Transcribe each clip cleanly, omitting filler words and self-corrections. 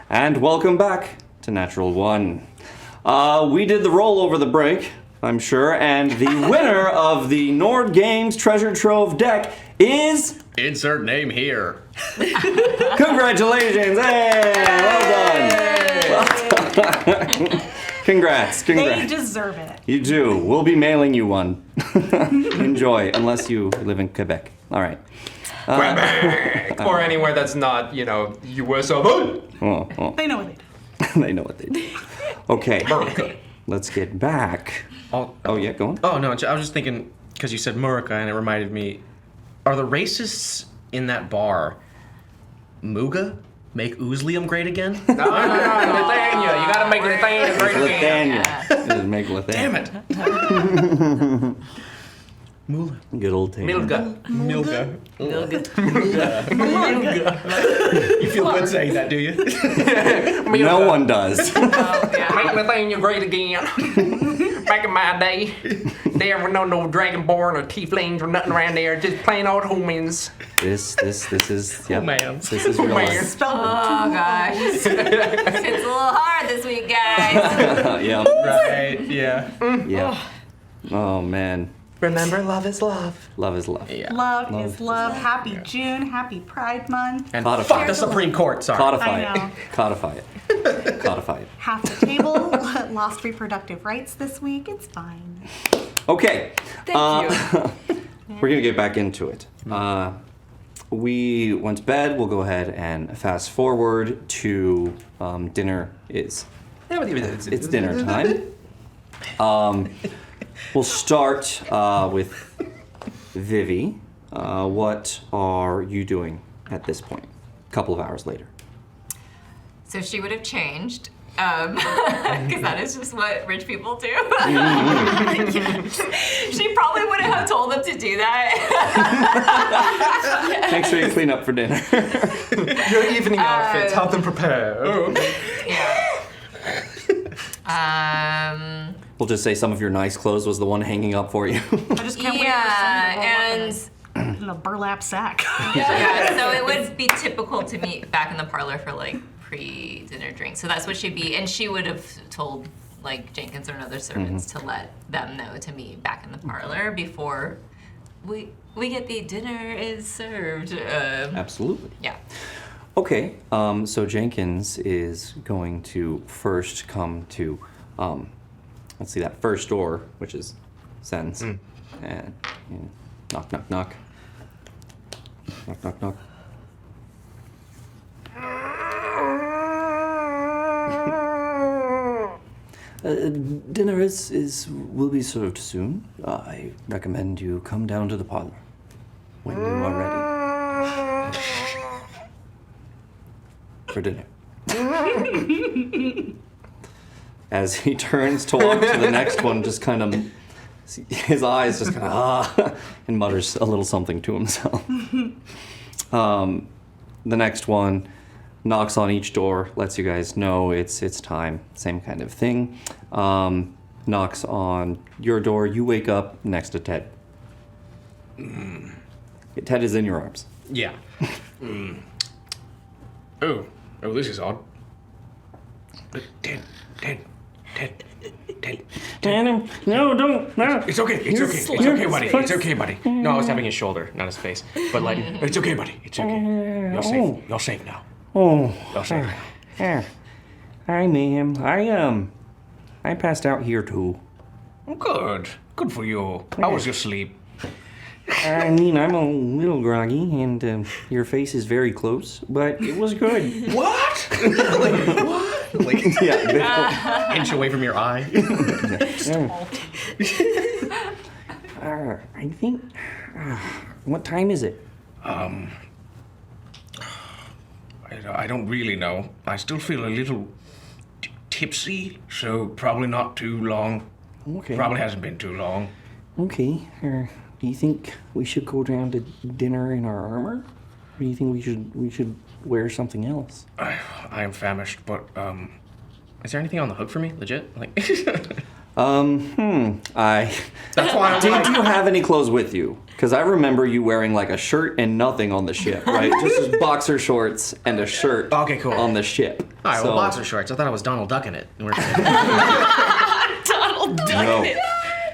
And welcome back to Natural One. We did the roll over the break, I'm sure, and the winner of the Nord Games Treasure Trove deck is... Insert name here. Congratulations! Hey! Well done! Congrats. They deserve it. You do. We'll be mailing you one. Enjoy, unless you live in Quebec. All right. Quebec! Or anywhere that's not, US of A. They know what they do. They know what they do. Okay. Let's get back. Oh, yeah, go on. Oh, no, I was just thinking, because you said Murica, and it reminded me, are the racists in that bar Muga? Make Oozlium great again? No, Nathaniel. You gotta make Nathaniel great again. Nathaniel. Make Nathaniel. Damn it. Mula. Good old Tatum. Milga. You feel good saying that, do you? No one does. Make Nathaniel great again. Back in my day, there were no Dragonborn or Tieflings or nothing around there. Just plain old humans. This is, yep. Humans. This is real life. Oh gosh. It's a little hard this week, guys. Yeah. Right, yeah. Yeah. Oh, man. Remember, love is love. Love is love. Yeah. Love is love. Happy June. Happy Pride Month. And Codify fuck it. the Supreme Court, sorry. Codify I know. it. Codify it. Codify it. Half the table lost reproductive rights this week. It's fine. Okay. Thank you. We're going to get back into it. We went to bed. We'll go ahead and fast forward to dinner is... It's dinner time. We'll start with Vivi. What are you doing at this point? A couple of hours later. So she would have changed, because that is just what rich people do. She probably wouldn't have told them to do that. Make sure you clean up for dinner. Your evening outfits, help them prepare. Yeah. We'll just say some of your nice clothes was the one hanging up for you. I just can't wait for someone to roll up in a burlap sack. Yeah, so it would be typical to meet back in the parlor for like pre-dinner drinks. So that's what she'd be, and she would have told like Jenkins or other servants to let them know to meet back in the parlor before we get the dinner is served. Absolutely. Yeah. Okay, so Jenkins is going to first come to, let's see, that first door, which is Sen's. And knock, knock, knock. Knock, knock, knock. Dinner will be served soon. I recommend you come down to the parlor when you are ready for dinner. As he turns to walk to the next one, just kind of, his eyes just kind of, and mutters a little something to himself. The next one knocks on each door, lets you guys know it's time, same kind of thing. Knocks on your door, you wake up next to Ted. Ted is in your arms. Yeah. Oh, this is odd. Ted. No, don't. No. It's okay, buddy. It's okay, buddy. No, I was tapping his shoulder, not his face. But like, It's okay, buddy. It's okay. You're safe now. Oh. You're safe now. Hi, ma'am. I passed out here too. Good. Good for you. How was your sleep? I mean, I'm a little groggy, and your face is very close, but it was good. What? What? Yeah. inch away from your eye. I think. What time is it? I don't really know. I still feel a little tipsy, so probably not too long. Okay. Probably hasn't been too long. Okay. Do you think we should go down to dinner in our armor? Or do you think we should wear something else? I am famished, but Is there anything on the hook for me? Legit? Like. That's why I'm Did like, you have any clothes with you? Because I remember you wearing like a shirt and nothing on the ship, right? Just boxer shorts and a shirt Okay, cool. on the ship. all right, well, boxer shorts. I thought I was Donald Duck in it. Donald Duck.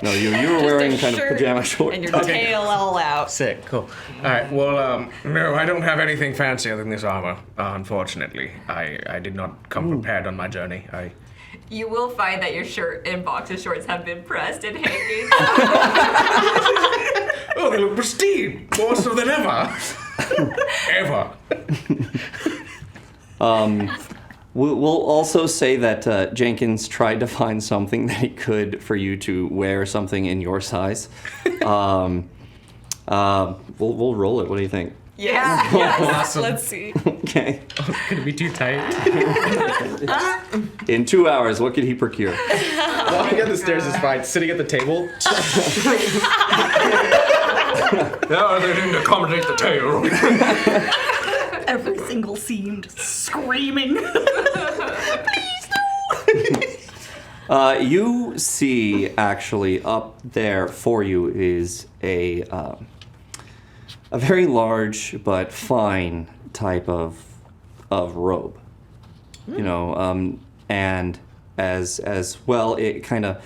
No, no, you were wearing kind of shirt pajama shorts. And your tail all out. Sick, cool. All right, well, no, I don't have anything fancier than this armor, unfortunately. I did not come prepared on my journey. You will find that your shirt and boxer shorts have been pressed and hanging. Oh, they look pristine, more so than ever. We'll also say that Jenkins tried to find something that he could for you to wear something in your size. We'll roll it. What do you think? Yes. Awesome. Let's see. Okay. Gonna be too tight. In 2 hours, what could he procure? Walking down the stairs is fine. Sitting at the table. No, they didn't accommodate the tail. Every single scene just screaming. You see, actually, up there for you is a very large but fine type of robe. You know, and as well, it kind of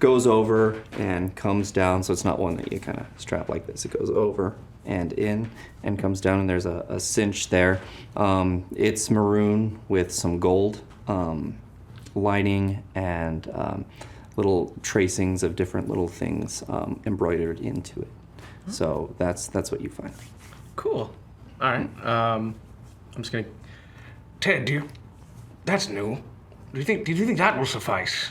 goes over and comes down, so it's not one that you kind of strap like this. It goes over and in and comes down, and there's a cinch there. It's maroon with some gold lining and little tracings of different little things embroidered into it. So that's what you find. Cool. All right. I'm just gonna. Ted, that's new. Do you think that will suffice?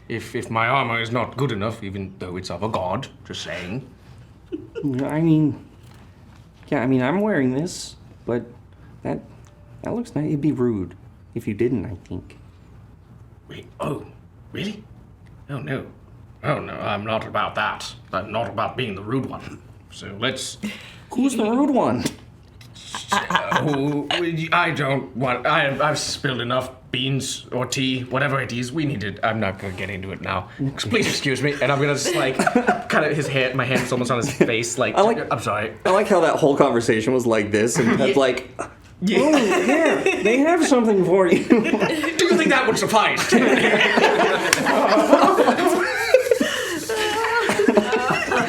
If my armor is not good enough, even though it's of a god, just saying. I mean, I'm wearing this, but that looks nice. It'd be rude if you didn't, I think. Wait, oh, really? Oh no, I'm not about that. I'm not about being the rude one. So let's. Who's the rude one? I don't want. I've spilled enough beans or tea, whatever it is. We need it. I'm not gonna get into it now. Please excuse me. And I'm gonna just like, kind of my hand's almost on his face. Like, I'm sorry. I like how that whole conversation was like this, and Ted's like, oh, yeah, they have something for you. Do you think that would suffice?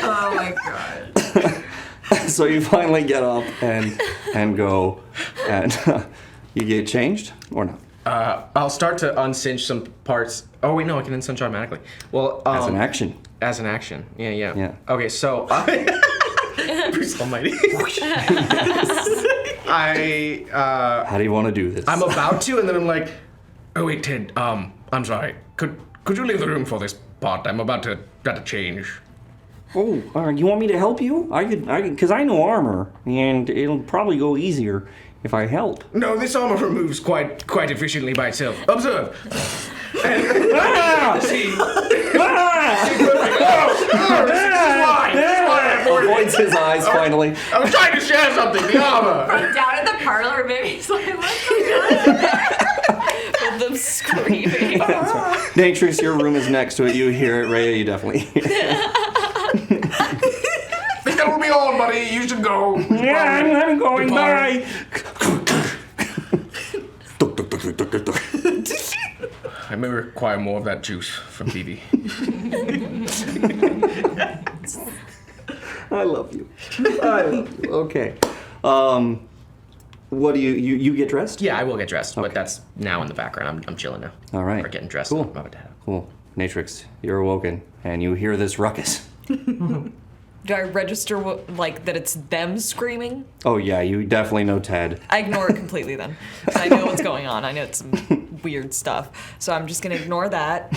Oh my god. So you finally get up and go, and you get changed or not? I'll start to uncinch some parts. Oh wait, no, I can uncinch automatically. Well, As an action. As an action. Yeah. Yeah. Okay, so Bruce Almighty. How do you want to do this? I'm about to, and then I'm like, oh wait, Ted. I'm sorry. Could you leave the room for this part? I'm about to change. Oh, you want me to help you? I could, because I know armor, and it'll probably go easier if I help. No, this armor removes quite efficiently by itself. Observe. See. Avoids his eyes finally. I was trying to share something. The armor. From down in the parlor, maybe he's like, what's going With them screaming. Natrix, your room is next to it. You hear it, Rhea. You definitely hear it. The kettle will be on, buddy. You should go. Yeah, I'm going. Bye. I may require more of that juice from Phoebe. I love you. Okay. What do you get dressed? Yeah, I will get dressed, but that's now in the background. I'm chilling now. All right. We're getting dressed. Cool. I'm about to have. Cool. Natrix, you're awoken, and you hear this ruckus. Do I register like that it's them screaming? Oh yeah, you definitely know Ted. I ignore it completely then. 'Cause I know what's going on. I know it's some weird stuff. So I'm just gonna ignore that.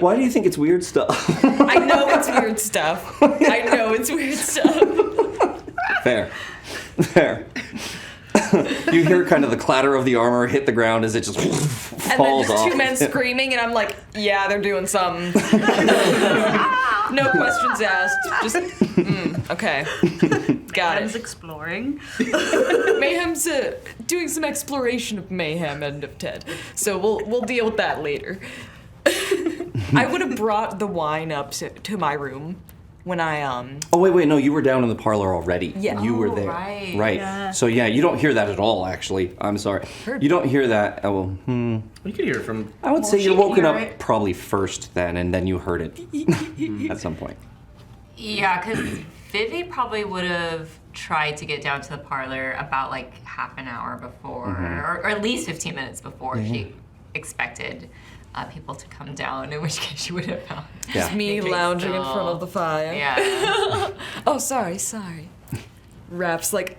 Why do you think it's weird stuff? I know it's weird stuff. I know it's weird stuff. Fair. You hear kind of the clatter of the armor hit the ground as it just And then falls there's off. two men screaming, and I'm like, yeah, they're doing something. No questions asked. Just, okay. Got Mayhem's it. exploring. Mayhem's doing some exploration of Mayhem and of Ted. So we'll deal with that later. I would have brought the wine up to my room when I Oh, wait, no, you were down in the parlor already. Yeah. You were Oh, there. right. Right. Yeah. So, yeah, you don't hear that at all, actually. I'm sorry. You don't hear that. Oh, well, You could hear it from. I would say she you're can woken hear up it. probably first then, and then you heard it at some point. Yeah, because Vivi probably would have tried to get down to the parlor about like half an hour before, or at least 15 minutes before she expected people to come down, in which case she would have found Yeah. me Matrix lounging in still. front of the fire. Yeah. Oh, sorry. Wraps like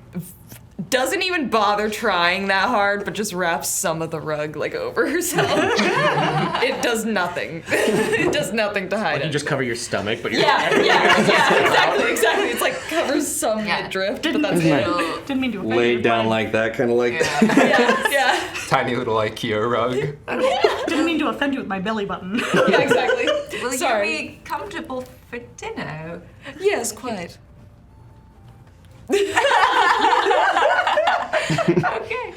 doesn't even bother trying that hard, but just wraps some of the rug like over herself. It does nothing. It does nothing to hide You it. just cover your stomach, but you're. Yeah, exactly. It's like covers some Yeah. midriff, but that's it. So, Didn't mean to offend Laid you, down but- like that, kind of like that. yeah. Yeah, Tiny little IKEA rug. Didn't mean to offend you with my belly button. yeah, exactly. Will Sorry. you be comfortable for dinner? Yes, quite. Okay.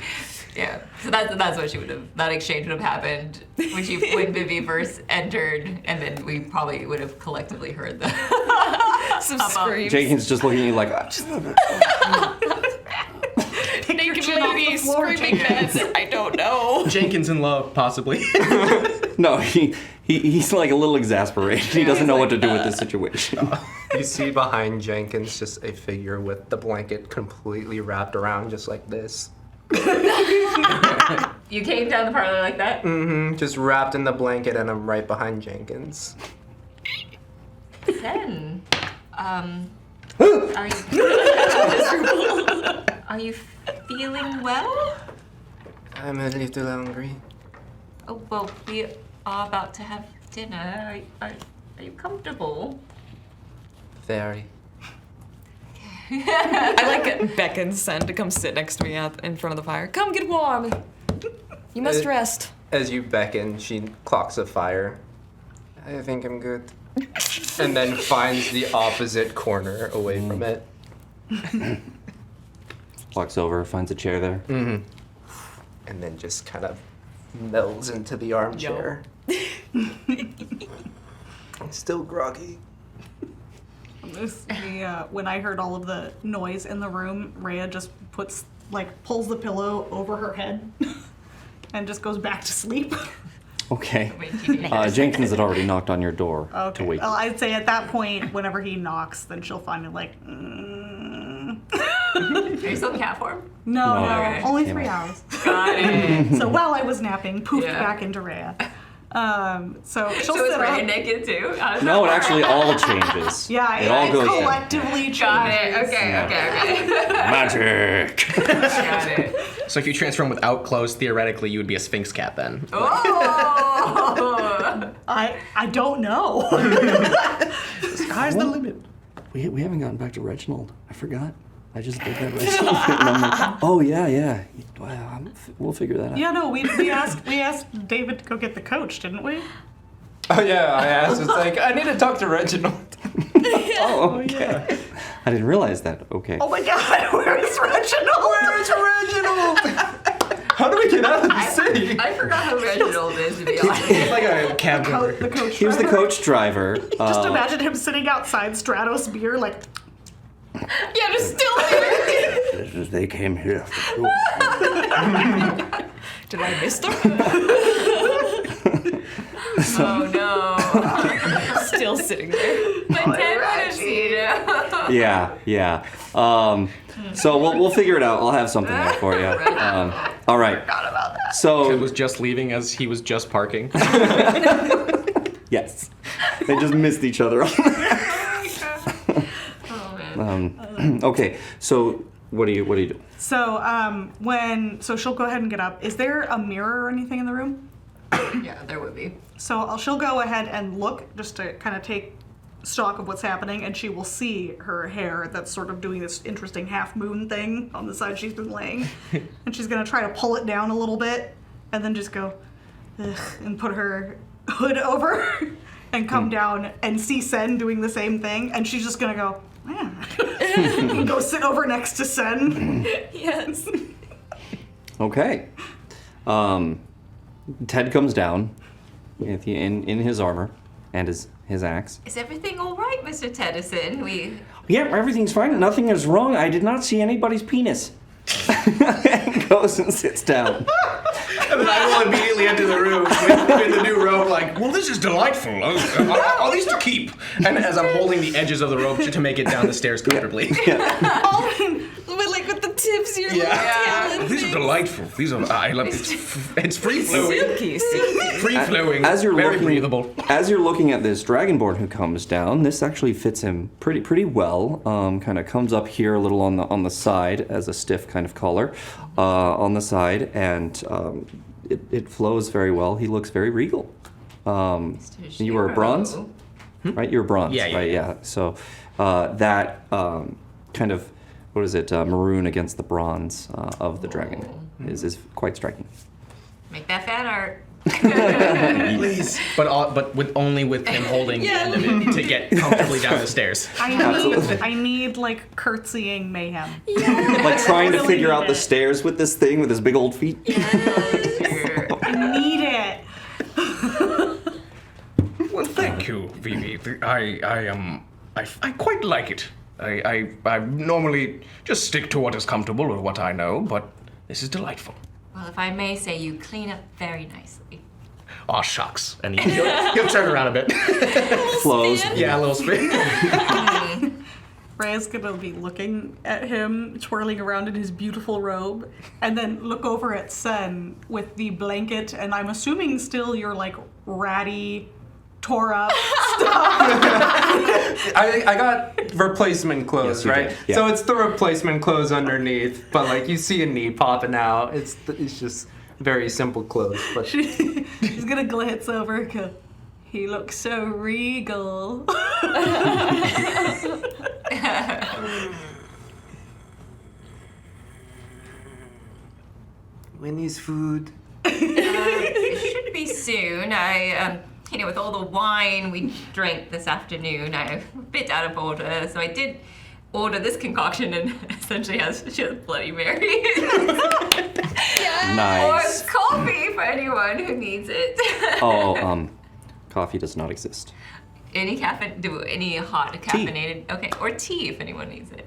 Yeah. So that's what she would have. That exchange would have happened when Vivi first entered, and then we probably would have collectively heard the. Some screams. Jenkins just looking at you like, Pick your Naked chin off the lady floor, screaming Jenkins. beds. I don't know. Jenkins in love, possibly. no, he's like a little exasperated. He doesn't know what to do with this situation. You see behind Jenkins just a figure with the blanket completely wrapped around just like this. You came down the parlor like that. Just wrapped in the blanket, and I'm right behind Jenkins. Then, are you feeling well? I'm a little hungry. Oh well, we are about to have dinner. Are you comfortable? Very. I like beckon Sen to come sit next to me in front of the fire. Come get warm. You must rest. As you beckon, she clocks a fire. I think I'm good. And then finds the opposite corner away from it. Walks over, finds a chair there. And then just kind of melds into the armchair. I'm still groggy. When I heard all of the noise in the room, Rhea just pulls the pillow over her head and just goes back to sleep. Okay. Wait, do you need Jenkins had already knocked on your door to Okay. wake Well, you. I'd say at that point, whenever he knocks, then she'll finally Are you still in cat form? No, No. Okay. only Came 3 out. hours. Got it. So while I was napping, poofed Yeah. back into Rhea. So she'll So is sit Ray up. naked too? No, it actually all changes. Yeah, it all goes down. collectively changes. Got it. Okay. Magic. Got it. So if you transform without clothes, theoretically, you would be a Sphinx cat then. Oh. I don't know. Sky's the limit. We haven't gotten back to Reginald. I forgot. I just did that Reginald. And I'm like, oh yeah. Well, we'll figure that out. Yeah, no, we asked David to go get the coach, didn't we? Oh yeah, I asked. It's like, I need to talk to Reginald. Oh, okay. I didn't realize that. Okay. Oh my God, where is Reginald? Where's Reginald? How do we get out of the city? I forgot who Reginald is, to be honest. It's like a cab driver. The coach. He was the driver. coach driver. Just imagine him sitting outside Stratos beer, like. Yeah, just still here. They came here. Did I miss them? Oh no. Still sitting there. My dad would have seen him. Yeah. So we'll figure it out. I'll have something there for you. All right. Ted So was just leaving as he was just parking. yes, they just missed each other. Okay. So what do you do? So she'll go ahead and get up. Is there a mirror or anything in the room? Yeah, there would be. So she'll go ahead and look just to kind of take stock of what's happening, and she will see her hair that's sort of doing this interesting half moon thing on the side she's been laying. And she's gonna try to pull it down a little bit and then just go, ugh, and put her hood over and come down and see Sen doing the same thing. And she's just gonna go, and go sit over next to Sen. Yes. Okay. Ted comes down, in his armor and his axe. Is everything all right, Mr. Tedison? Yep, everything's fine. Nothing is wrong. I did not see anybody's penis. And goes and sits down. And then I will immediately enter the room with the new robe, like, well, this is delightful. Are these to keep? And as I'm holding the edges of the robe to make it down the stairs comfortably. With the tips, your little Well, these are delightful. These are, I love it's free flowing. silky. Free flowing. As you're very looking, breathable. As you're looking at this dragonborn who comes down, this actually fits him pretty well. Kind of comes up here a little on the side as a stiff kind of collar on the side, and it flows very well. He looks very regal. You were a bronze, right? You're a bronze, right? Yeah. So that kind of. What is it? Maroon against the bronze of the dragon is quite striking. Make that fan art. Please. But only with him holding the end of it to get comfortably down the stairs. I need like curtsying mayhem. Like trying to Really figure out need the it. stairs with this thing with his big old feet. I need it. Well, thank you, Vivi. I quite like it. I normally just stick to what is comfortable or what I know, but this is delightful. Well, if I may say, you clean up very nicely. Aw, shucks. And he'll turn around a bit. Flows. Yeah, a little spin. Rhea's gonna be looking at him, twirling around in his beautiful robe, and then look over at Sen with the blanket, and I'm assuming still your like ratty, tore up stuff. I got replacement clothes, Yes, you right? did, yeah. So it's the replacement clothes underneath, but like you see a knee popping out. It's just very simple clothes. But She's gonna glance over and go, he looks so regal. when is food? It should be soon. With all the wine we drank this afternoon, I'm a bit out of order, so I did order this concoction and essentially she has Bloody Mary. Nice. Or coffee for anyone who needs it. Coffee does not exist. Any hot caffeinated? Okay, or tea if anyone needs it.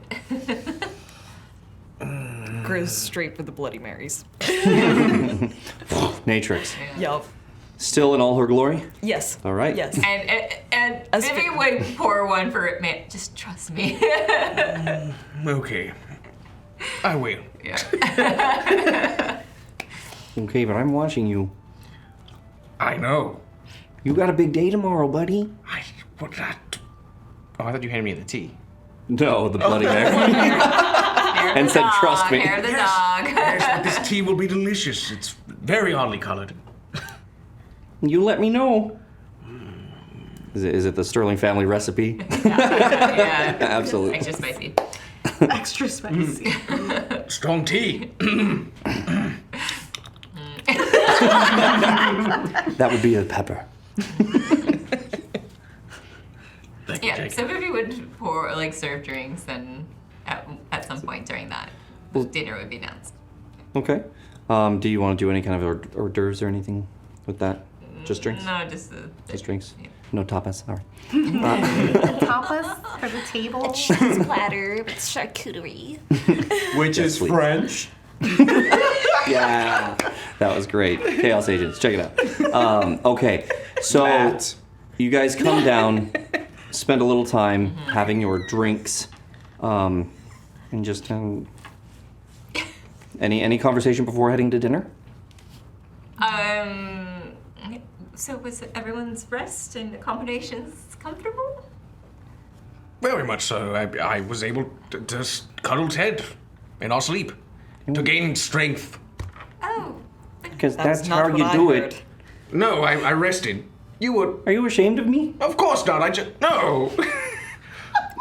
Goes straight for the Bloody Marys. Natrix. Yup. Still in all her glory? Yes. All right. Yes. And As Vivi fi- would pour one for it, man. Just trust me. Okay. I will. Yeah. Okay, but I'm watching you. I know. You got a big day tomorrow, buddy. What that? Oh, I thought you handed me the tea. No, the Bloody Mary. And said, "Trust me." Hair of the dog. Yes, but this tea will be delicious. It's very oddly colored. You let me know. Is it the Sterling family recipe? Yeah. Absolutely. Extra spicy. Extra spicy. Strong tea. That would be a pepper. Thank you, Yeah, Jake. so Vivi would serve drinks, and at some point during that, dinner would be announced. Okay. Do you want to do any kind of hors d'oeuvres or anything with that? Just drinks? No, just Just drinks? Yeah. No tapas? All right. Tapas for the table. Cheese platter with charcuterie. Which Yes, is please. French. Yeah. That was great. Chaos Agents, check it out. Okay. So Matt. you guys come down, spend a little time having your drinks, and just any conversation before heading to dinner? So was everyone's rest and accommodations comfortable? Very much so. I was able to just cuddle Ted in our sleep to gain strength. Oh, Because That's that's not how what you I do heard. it. No, I rested. You were. Are you ashamed of me? Of course not. I just. No.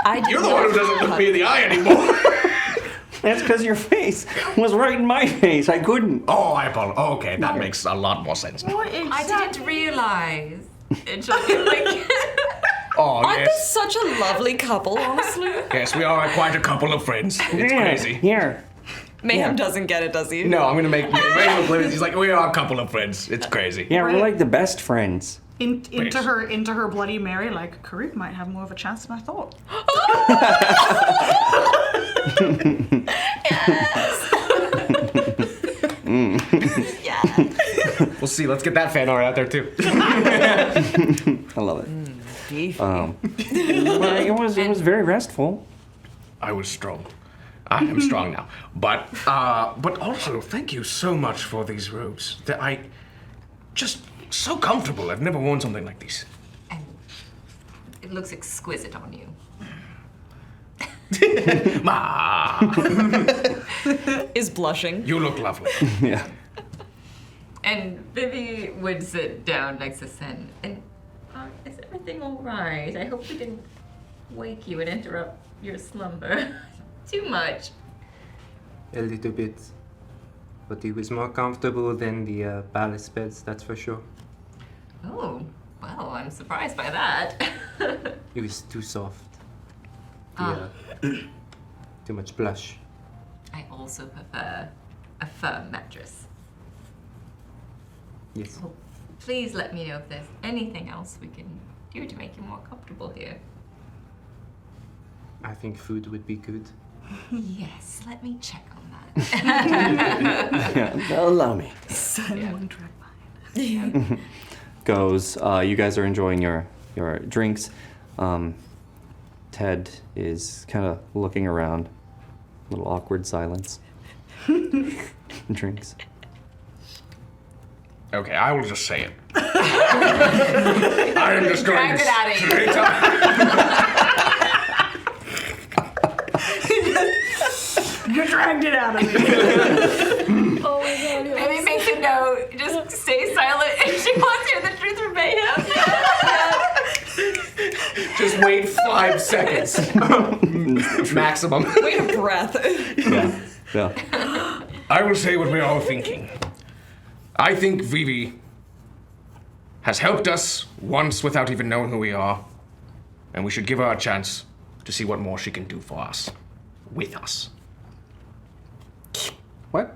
I did You're the not one who doesn't look me in the eye anymore. That's because your face was right in my face. I couldn't. Oh, I apologize. Oh, okay, that makes a lot more sense now. What I exactly? didn't realize. And she'll be like, Oh, Aren't they yes. such a lovely couple, honestly? Yes, we are quite a couple of friends. It's Yeah, crazy. Here. Mayhem doesn't get it, does he? No, I'm gonna make Mayhem oblivious. He's like, we are a couple of friends. It's crazy. Yeah, we're Right. like the best friends. Into her Bloody Mary, like, Karuk might have more of a chance than I thought. Yeah. We'll see. Let's get that fan art out there too. I love it. Beefy. Well, it was very restful. I was strong. I am strong now. But also, thank you so much for these robes. That just so comfortable. I've never worn something like these. And it looks exquisite on you. Ma, Is blushing. you look lovely. Yeah. And Vivi would sit down next to Sen. And is everything all right? I hope we didn't wake you and interrupt your slumber too much. A little bit. But it was more comfortable than the palace beds, that's for sure. Oh, well, I'm surprised by that. It was too soft. Ah. Too much blush. I also prefer a firm mattress. Yes. Oh, please let me know if there's anything else we can do to make you more comfortable here. I think food would be good. Yes, let me check on that. Yeah, allow me. One track behind. Goes. You guys are enjoying your drinks. Ted is kind of looking around. A little awkward silence. Drinks. Okay, I will just say it. I am just going Drag to it out of you. straight up. You dragged it out of me. Oh my god, Maybe make a note. Just stay silent if she wants to hear the truth from Mayhem. Just wait 5 seconds. Maximum. Wait a breath. Yeah. Yeah. I will say what we're all thinking. I think Vivi has helped us once without even knowing who we are, and we should give her a chance to see what more she can do for us. With us. What?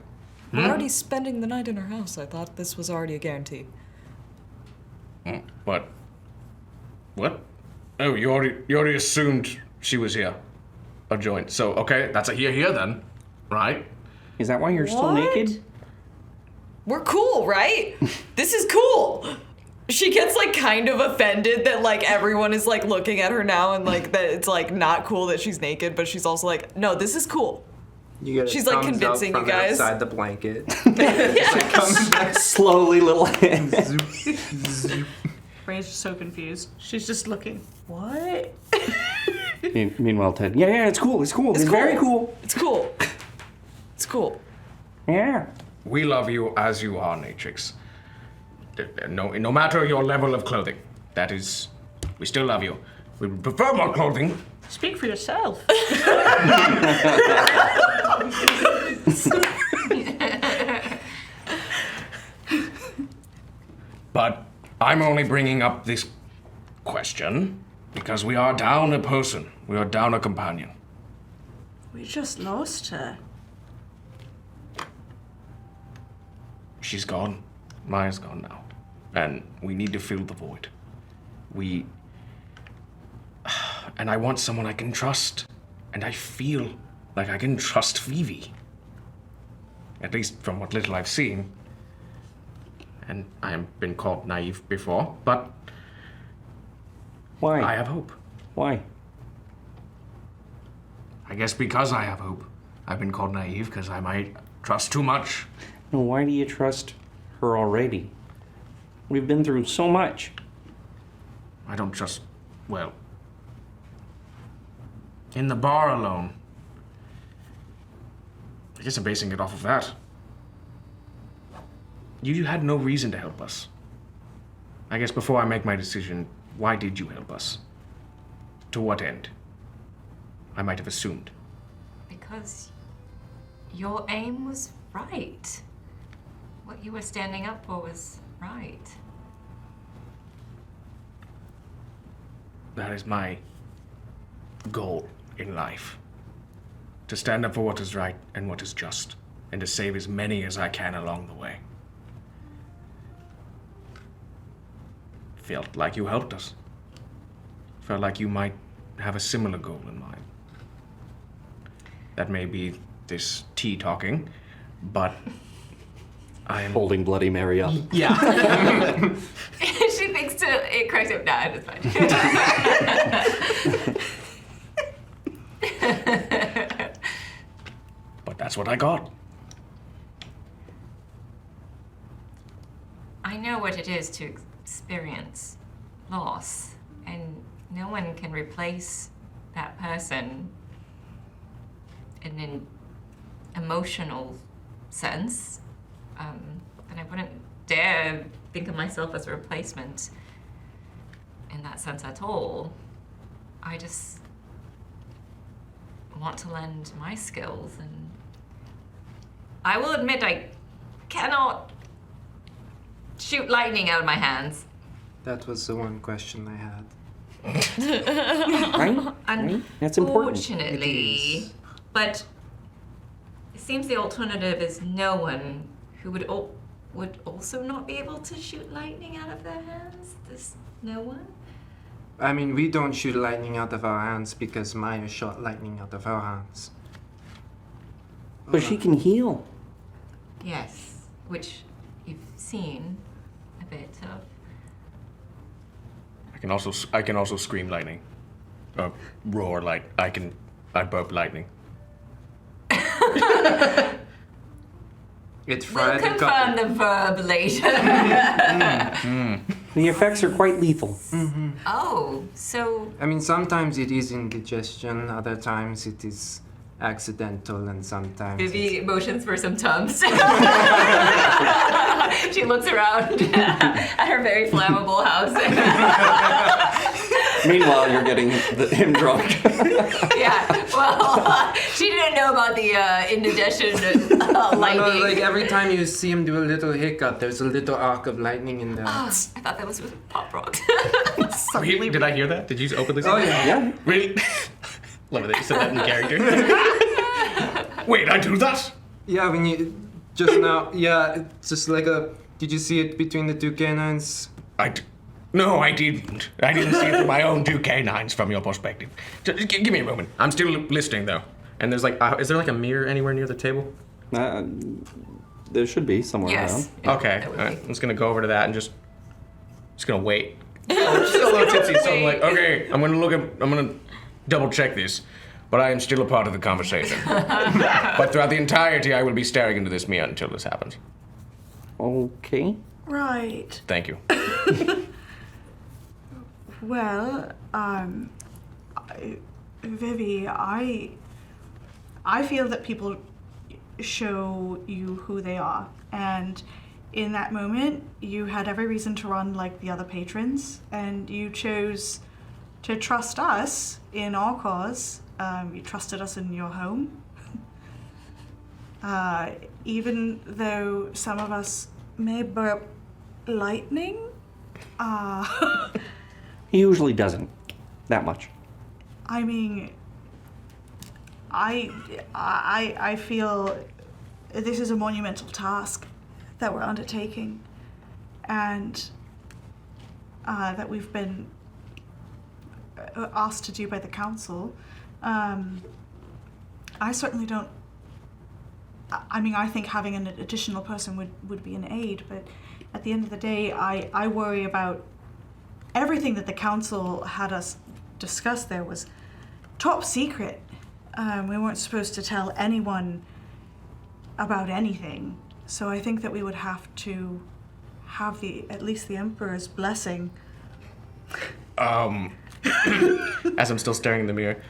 We're already spending the night in her house. I thought this was already a guarantee. What? What? Oh, you already assumed she was here. A joint. So, okay, that's a here then. Right? Is that why you're still What? naked? We're cool, right? This is cool. She gets like kind of offended that like everyone is like looking at her now and like that it's like not cool that she's naked, but she's also like, no, this is cool. You get a She's, like, thumbs convincing up you from guys. outside the blanket. Slowly, little hands. Ray's just so confused. She's just looking. What? Meanwhile, Ted. Yeah, it's cool. It's cool. It's cool. very cool. It's cool. It's cool. Yeah. We love you as you are, Natrix. No matter your level of clothing. That is, we still love you. We would prefer more clothing. Speak for yourself. But I'm only bringing up this question because we are down a person. We are down a companion. We just lost her. She's gone. Maya's gone now. And we need to fill the void. And I want someone I can trust. And I feel like I can trust Vivi. At least from what little I've seen. And I have been called naive before, but Why? I have hope. Why? I guess because I have hope. I've been called naive because I might trust too much. No, why do you trust her already? We've been through so much. I don't trust, well, in the bar alone. I guess I'm basing it off of that. You had no reason to help us. I guess before I make my decision, why did you help us? To what end? I might have assumed. Because your aim was right. What you were standing up for was right. That is my goal in life. to stand up for what is right and what is just, and to save as many as I can along the way. Felt like you helped us. Felt like you might have a similar goal in mind. That may be this tea talking, but I am... Holding Bloody Mary up. Yeah. She thinks it cracks up. Nah, it's fine. But that's what I got. I know what it is to experience loss, and no one can replace that person in an emotional sense. And I wouldn't dare think of myself as a replacement in that sense at all. I just want to lend my skills, and I will admit I cannot shoot lightning out of my hands. That was the one question I had. Right? That's important. Unfortunately, It is. but it seems the alternative is no one who would also not be able to shoot lightning out of their hands. There's no one. I mean, we don't shoot lightning out of our hands because Maya shot lightning out of her hands. But she can heal. Yes, which you've seen a bit of. I can also scream lightning. Roar like I burp lightning. It We'll fried the confirm the verb later. The effects are quite lethal. Oh, so I mean, sometimes it is indigestion, other times it is accidental, and sometimes Vivi motions for some Tums. She looks around at her very flammable house. Meanwhile, you're getting him drunk. Yeah, well, she didn't know about the indigestion lightning. No, like every time you see him do a little hiccup, there's a little arc of lightning in there. I thought that was with Pop Rocks. Did I hear that? Did you openly say Oh, that? Yeah. Really? Love it that you said that in character. Wait, I do that? Yeah, when you just now, yeah, it's just like a. Did you see it between the two canines? No, I didn't. I didn't see it through my own two canines from your perspective. Just give me a moment. I'm still listening though. And there's like, is there like a mirror anywhere near the table? There should be somewhere Yes. around. Okay, that would all right. be. I'm just gonna go over to that and just gonna wait. I'm still a little tipsy, so I'm like, okay, I'm gonna double check this, but I am still a part of the conversation. But throughout the entirety, I will be staring into this mirror until this happens. Okay. Right. Thank you. Well, Vivi, I feel that people show you who they are, and in that moment, you had every reason to run like the other patrons, and you chose to trust us in our cause. You trusted us in your home. Even though some of us may burp lightning, He usually doesn't. That much. I mean, I feel this is a monumental task that we're undertaking, and that we've been asked to do by the council. I certainly don't. I mean, I think having an additional person would be an aid, but at the end of the day, I worry about everything that the council had us discuss there was top secret. We weren't supposed to tell anyone about anything. So I think that we would have to have at least the Emperor's blessing. As I'm still staring in the mirror,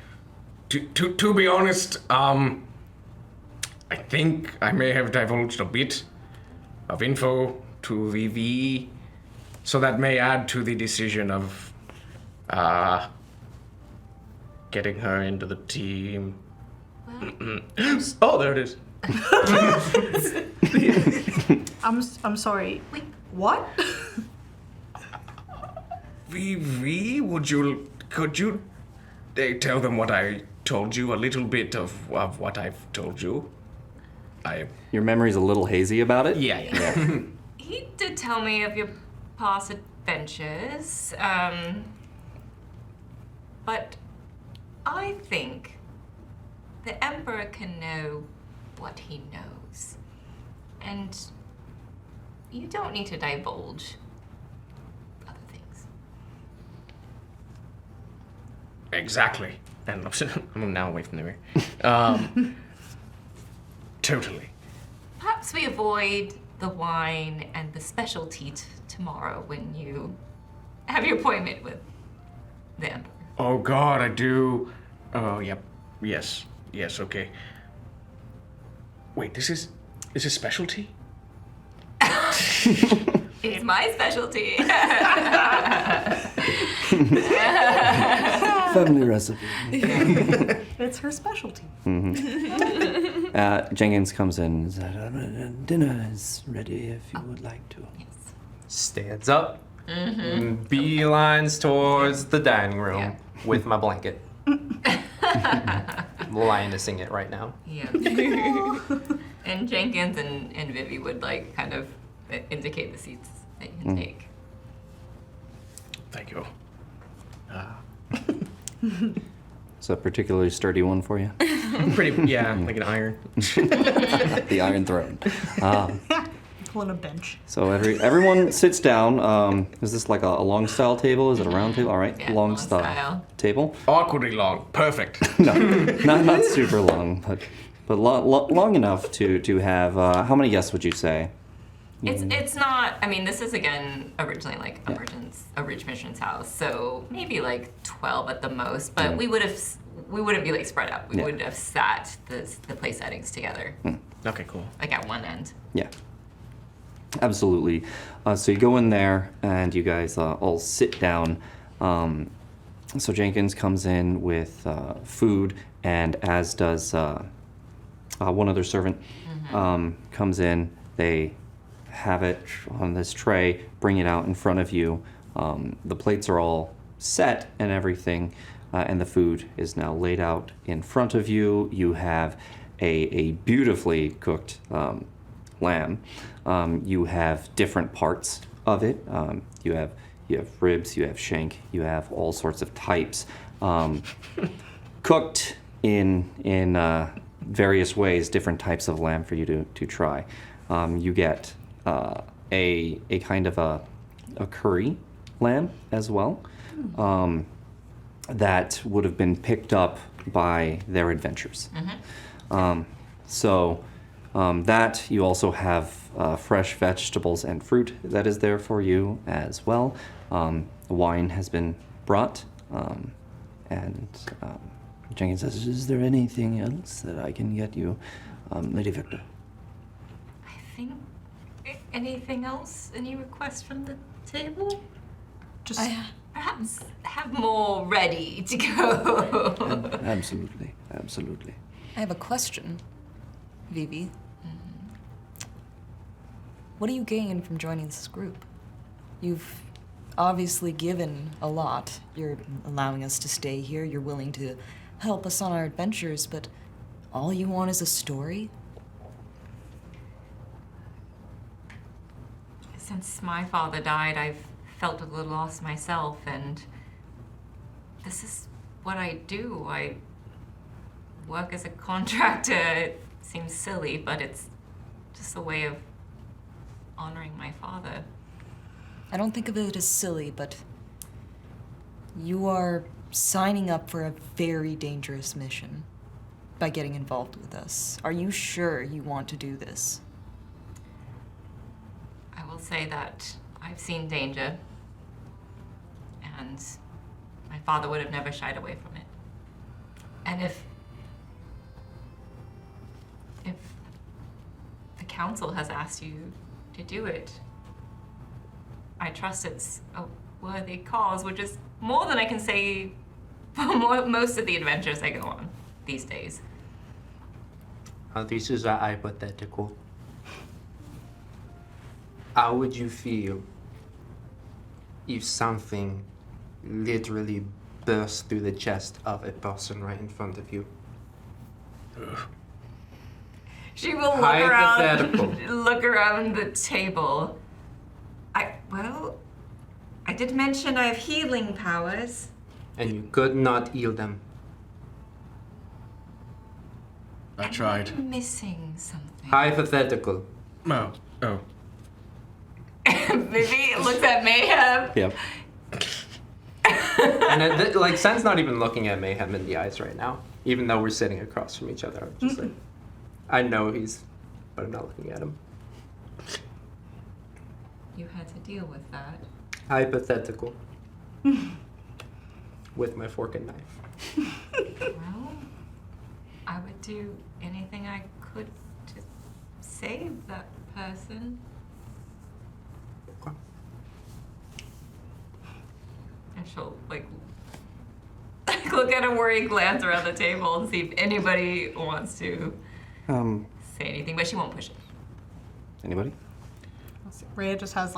to be honest, I think I may have divulged a bit of info to VV, so that may add to the decision of getting her into the team. Oh, there it is. I'm sorry. Wait, what? VV, could you tell them what I told you a little bit of what I've told you. Your memory's a little hazy about it. Yeah. He did tell me of your past adventures, but I think the Emperor can know what he knows. And you don't need to divulge other things. Exactly. And I'm now away from the mirror. Totally. Perhaps we avoid the wine and the specialty tomorrow when you have your appointment with the Emperor. Oh God, I do. Oh, yep. Yes, okay. Wait, this is specialty? It's my specialty. Family recipe. It's her specialty. Jenkins comes in and says, dinner is ready if you would like to. Stands up, beelines towards the dining room Yeah. with my blanket. Linusing it right now. Yeah. And Jenkins and Vivi would like kind of indicate the seats that you can take. Thank you. It's a particularly sturdy one for you. Pretty, yeah, like an iron. The Iron Throne. Pulling a bench. So everyone sits down. Is this like a long style table? Is it a round table? All right, Yeah, long long style style. table. Awkwardly long. Perfect. No, not super long, but long enough to have. How many guests would you say? It's not. I mean, this is again originally like a rich mission's house, so maybe like 12 at the most. But we wouldn't be like spread out. We would have sat the play settings together, Okay, cool. like at one end. Yeah, absolutely. So you go in there and you guys all sit down. So Jenkins comes in with food, and as does one other servant. Comes in. They have it on this tray, bring it out in front of you. The plates are all set and everything, and the food is now laid out in front of you. You have a beautifully cooked lamb. You have different parts of it. You have ribs, you have shank, you have all sorts of types, cooked in various ways, different types of lamb for you to try. You get a kind of a curry lamb as well, that would have been picked up by their adventures. That you also have fresh vegetables and fruit that is there for you as well. Wine has been brought, and Jenkins says, "Is there anything else that I can get you, Lady Victor?" I think. Anything else? Any requests from the table? Just Perhaps have more ready to go. Absolutely. I have a question, Vivi. What do you gain from joining this group? You've obviously given a lot. You're allowing us to stay here. You're willing to help us on our adventures, but all you want is a story? Since my father died, I've felt a little lost myself, and this is what I do. I work as a contractor. It seems silly, but it's just a way of honoring my father. I don't think of it as silly, but you are signing up for a very dangerous mission by getting involved with us. Are you sure you want to do this? I will say that I've seen danger, and my father would have never shied away from it. And if the council has asked you to do it, I trust it's a worthy cause, which is more than I can say for most of the adventures I go on these days. This is a hypothetical. How would you feel if something literally burst through the chest of a person right in front of you. She will Hypothetical. look around the table. I did mention I have healing powers. And you could not heal them. I tried. I'm missing something. Hypothetical. Oh. Vivi looks at Mayhem. Yep. And like, Sen's not even looking at Mayhem in the eyes right now, even though we're sitting across from each other. I'm just like, I know but I'm not looking at him. You had to deal with that. Hypothetical. With my fork and knife. Well, I would do anything I could to save that person. Okay. And she'll look at a worried glance around the table and see if anybody wants to say anything, but she won't push it. Anybody? Rhea just has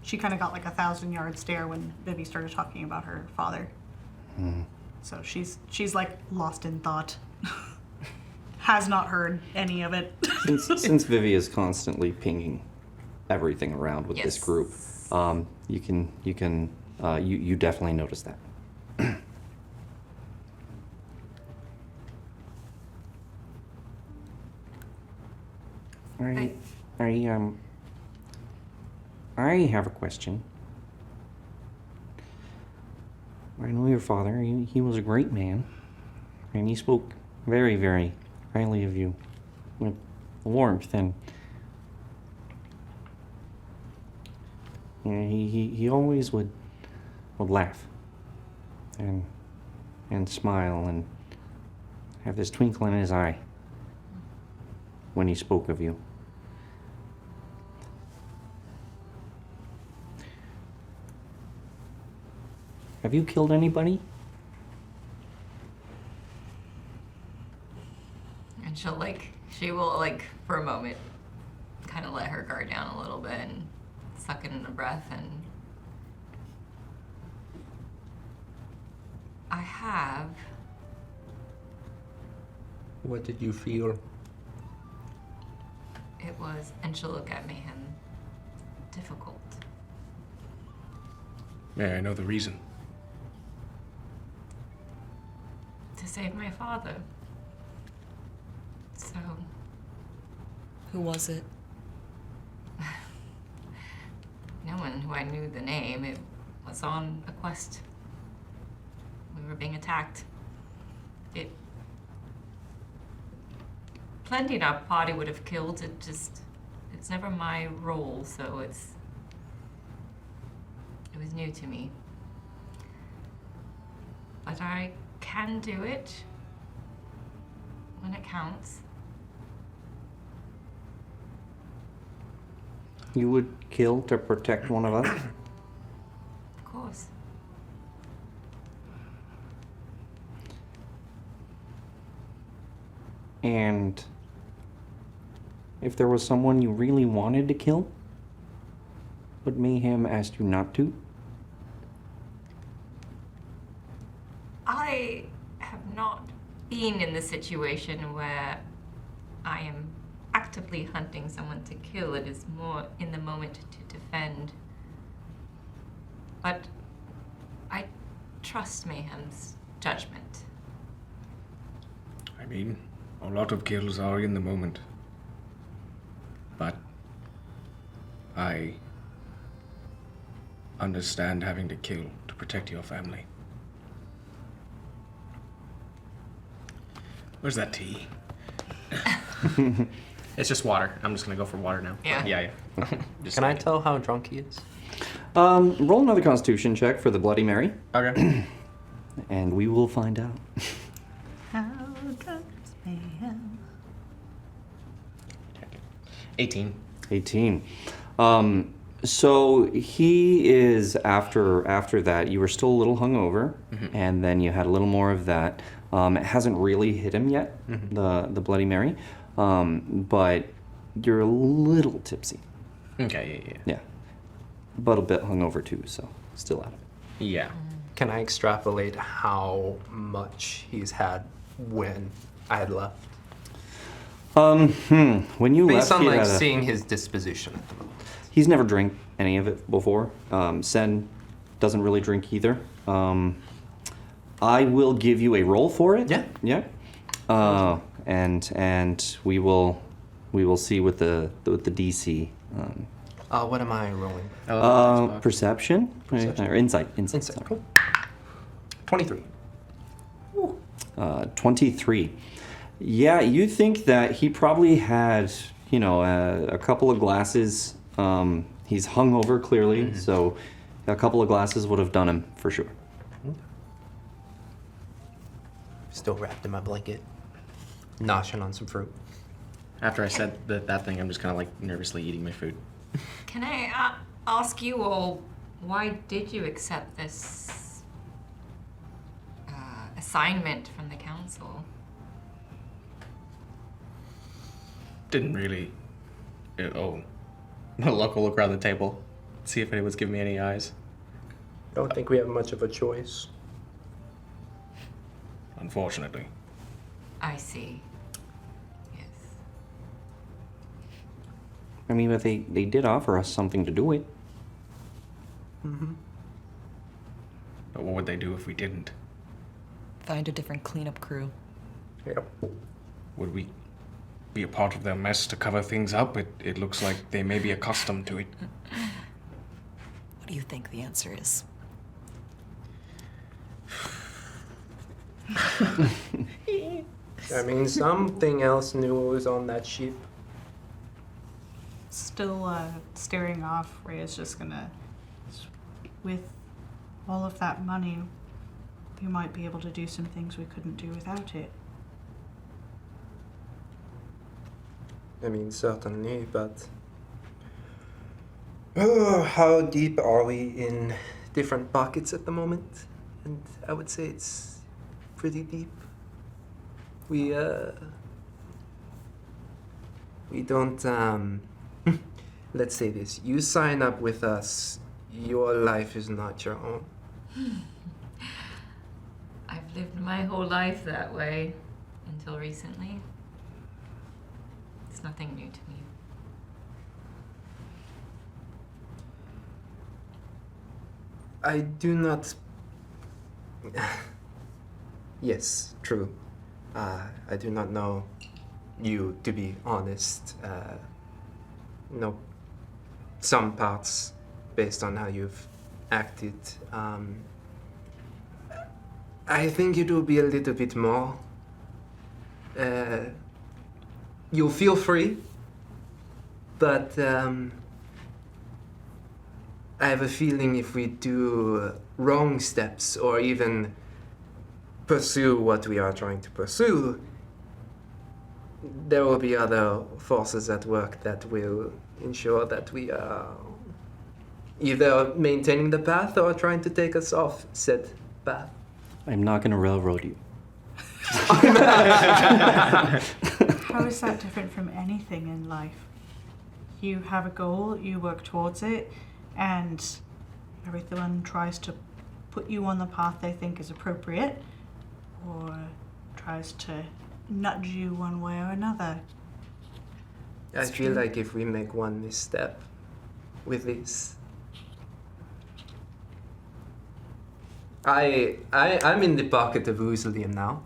she kind of got like a 1,000-yard stare when Vivi started talking about her father. So she's like lost in thought. Has not heard any of it. Since Vivi is constantly pinging everything around with this Yes. group, you definitely notice that. I have a question. I know your father. He was a great man, and he spoke very, very highly of you with warmth, and he always would laugh and smile and have this twinkle in his eye when he spoke of you. Have you killed anybody? And she will for a moment kind of let her guard down a little bit and suck in a breath, and I have. What did you feel? It was, and she'll look at Mayhem, difficult. Yeah, I know the reason. To save my father. So, Who was it? no one who I knew the name. It was on a quest. We were being attacked. Plenty in our party would have killed. It's never my role, so it was new to me. But I can do it when it counts. You would kill to protect one of us? Of course. And if there was someone you really wanted to kill, but Mayhem asked you not to? I have not been in the situation where I am actively hunting someone to kill. It is more in the moment to defend. But I trust Mayhem's judgment. I mean, a lot of kills are in the moment. But I understand having to kill to protect your family. Where's that tea? It's just water. I'm just gonna go for water now. Yeah. Yeah. Can I tell how drunk he is? Roll another Constitution check for the Bloody Mary, Okay. and we will find out. How drunk is Mayhem? 18. 18. So he is after that. You were still a little hungover, and then you had a little more of that. It hasn't really hit him yet, the Bloody Mary, but you're a little tipsy. Okay. Yeah. Yeah, but a bit hungover too. So still out of it. Yeah. Can I extrapolate how much he's had when I had left? When you Based left, on he like had seeing his disposition at the moment. he's never drank any of it before. Sen doesn't really drink either. I will give you a roll for it. Yeah. Yeah. And we will see with the DC. What am I rolling? Perception? Or insight. Insight. Sorry. Cool. 23. 23. Yeah, you think that he probably had, a couple of glasses. He's hungover clearly, so a couple of glasses would have done him for sure. Still wrapped in my blanket. Noshing on some fruit. After I said that thing, I'm just kind of like nervously eating my food. Can I ask you all, why did you accept this assignment from the council? Didn't really. Oh. Luck will look around the table, see if anyone's giving me any eyes. Don't think we have much of a choice. Unfortunately. I see. Yes. I mean, but they did offer us something to do it. But what would they do if we didn't? Find a different cleanup crew. Yep. Would we be a part of their mess to cover things up? It looks like they may be accustomed to it. What do you think the answer is? I mean, something else new was on that sheep. Still staring off, Rhea's just gonna... With all of that money, we might be able to do some things we couldn't do without it. I mean, certainly, but... Oh, how deep are we in different pockets at the moment? And I would say it's pretty deep. We don't, let's say this. You sign up with us, your life is not your own. I've lived my whole life that way until recently. It's nothing new to me. I do not... Yes, true. I do not know you, to be honest. Know some parts based on how you've acted. I think it will be a little bit more. You'll feel free, but I have a feeling if we do wrong steps or even pursue what we are trying to pursue, there will be other forces at work that will ensure that we are either maintaining the path or trying to take us off said path. I'm not going to railroad you. How is that different from anything in life? You have a goal, you work towards it, and everyone tries to put you on the path they think is appropriate, or tries to nudge you one way or another. I feel like if we make one misstep with this, I'm in the pocket of Uzelium now.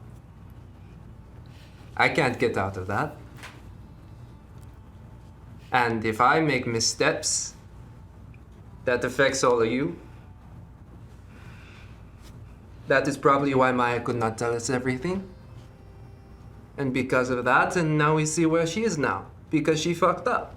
I can't get out of that. And if I make missteps, that affects all of you. That is probably why Maya could not tell us everything. And because of that, and now we see where she is now. Because she fucked up.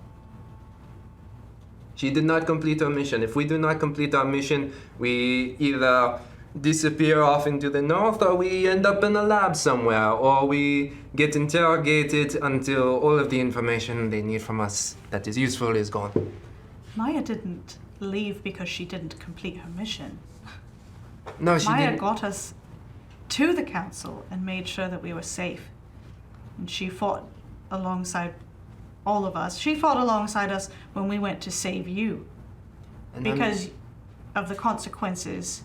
She did not complete her mission. If we do not complete our mission, we either disappear off into the north, or we end up in a lab somewhere, or we get interrogated until all of the information they need from us that is useful is gone. Maya didn't leave because she didn't complete her mission. No, she Maya didn't. got us to the council and made sure that we were safe. And she fought alongside all of us. She fought alongside us when we went to save you. And I'm- Because of the consequences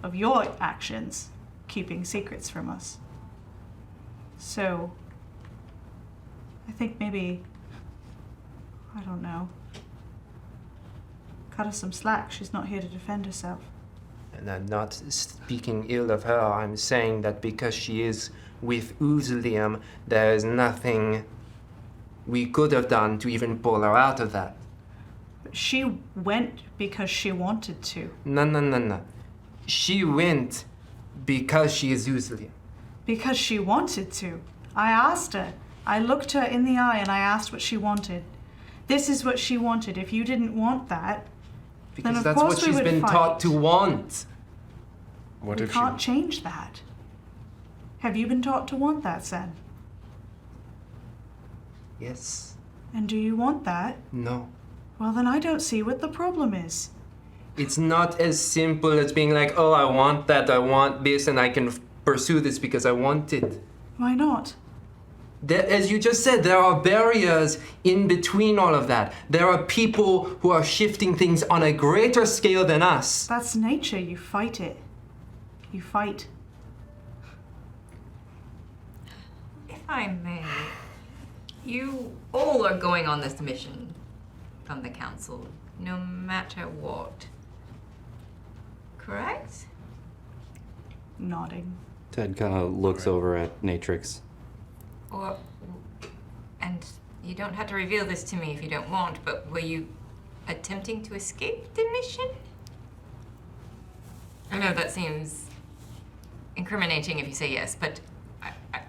of your actions keeping secrets from us. So, I think maybe, I don't know, cut her some slack. She's not here to defend herself. And I'm not speaking ill of her. I'm saying that because she is with Uzlium, there is nothing we could have done to even pull her out of that. But she went because she wanted to. No. She went because she is Uzlium. Because she wanted to. I asked her. I looked her in the eye and I asked what she wanted. This is what she wanted. If you didn't want that, Because then of that's course what we she's would been fight. taught to want. What We if can't she... change that. Have you been taught to want that, Sen? Yes. And do you want that? No. Well, then I don't see what the problem is. It's not as simple as being like, oh, I want that, I want this, and I can pursue this because I want it. Why not? As you just said, there are barriers in between all of that. There are people who are shifting things on a greater scale than us. That's nature. You fight it. You fight. If I may, you all are going on this mission from the council, no matter what. Correct? Nodding. Ted kind of looks over at Natrix. Or, and you don't have to reveal this to me if you don't want, but were you attempting to escape the mission? I know that seems incriminating if you say yes, but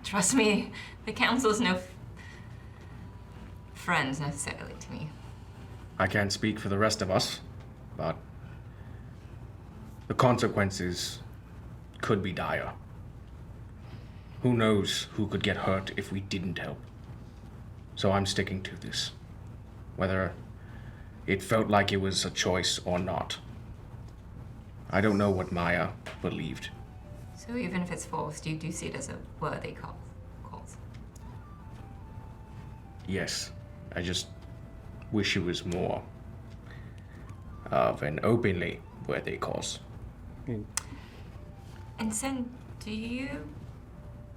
trust me, the council's no friends necessarily to me. I can't speak for the rest of us, but the consequences could be dire. Who knows who could get hurt if we didn't help? So I'm sticking to this, whether it felt like it was a choice or not. I don't know what Maya believed. So even if it's forced, you do see it as a worthy cause. Yes, I just wish it was more of an openly worthy cause. And Sen, do you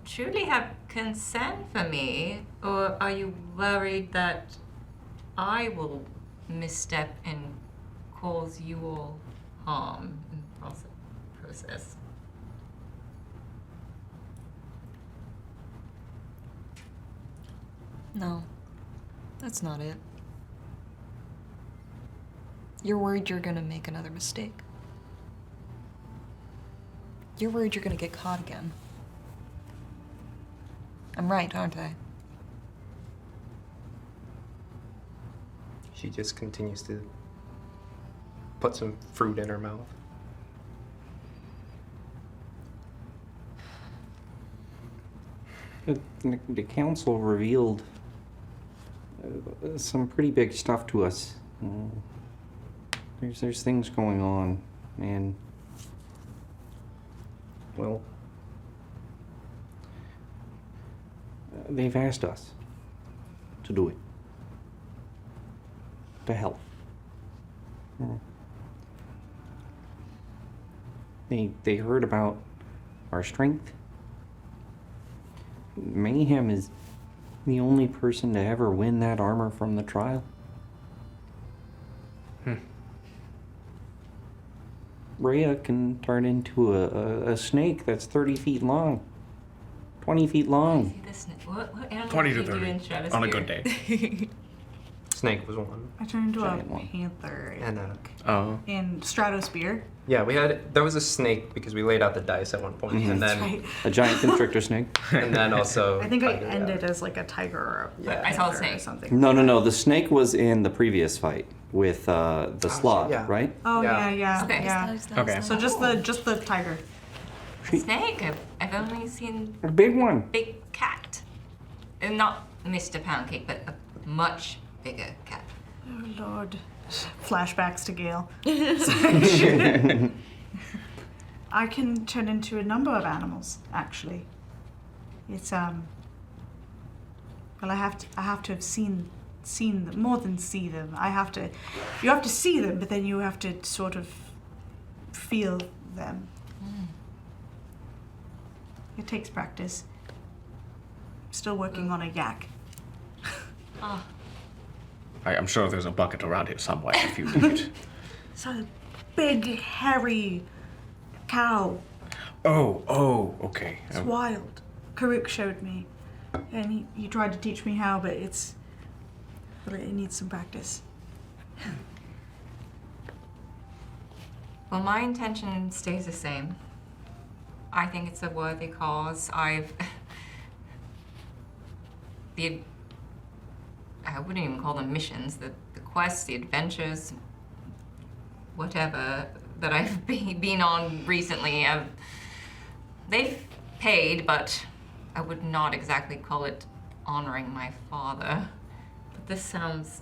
truly have concern for me, or are you worried that I will misstep and cause you all harm in the process? No, that's not it. You're worried you're gonna make another mistake. You're worried you're gonna get caught again. I'm right, aren't I? She just continues to put some fruit in her mouth. The council revealed some pretty big stuff to us. There's things going on, and well, they've asked us to do it, to help. They heard about our strength. Mayhem is the only person to ever win that armor from the trial. Rhea can turn into a snake that's 30 feet long, 20 feet long. See this? What animal 20 to do you do 30 in Stratosphere? on a good day. Snake was one. I turned into Giant a one. panther And Oh. in Stratosphere. yeah, there was a snake because we laid out the dice at one point, and then Right. A giant constrictor snake. and then also I think I tiger, yeah. ended as like a tiger or a Yeah. I saw a panther or snake. something. No. The snake was in the previous fight with the sloth, yeah. right? Oh Yeah. yeah, Okay. yeah. Okay. So just the tiger. Snake? I've only seen A big one. big cat. And not Mr. Poundcake, but a much bigger cat. Oh Lord. Flashbacks to Gale. I can turn into a number of animals, actually. It's well, I have to have seen them, more than see them. You have to see them, but then you have to sort of feel them. It takes practice. Still working on a yak. I'm sure there's a bucket around here somewhere if you need it. It's a big, hairy cow. Oh, okay. It's wild. Karuk showed me. And he tried to teach me how, but it needs some practice. Well, my intention stays the same. I think it's a worthy cause. I wouldn't even call them missions, the quests, the adventures, whatever that I've been on recently. They've paid, but I would not exactly call it honoring my father. But this sounds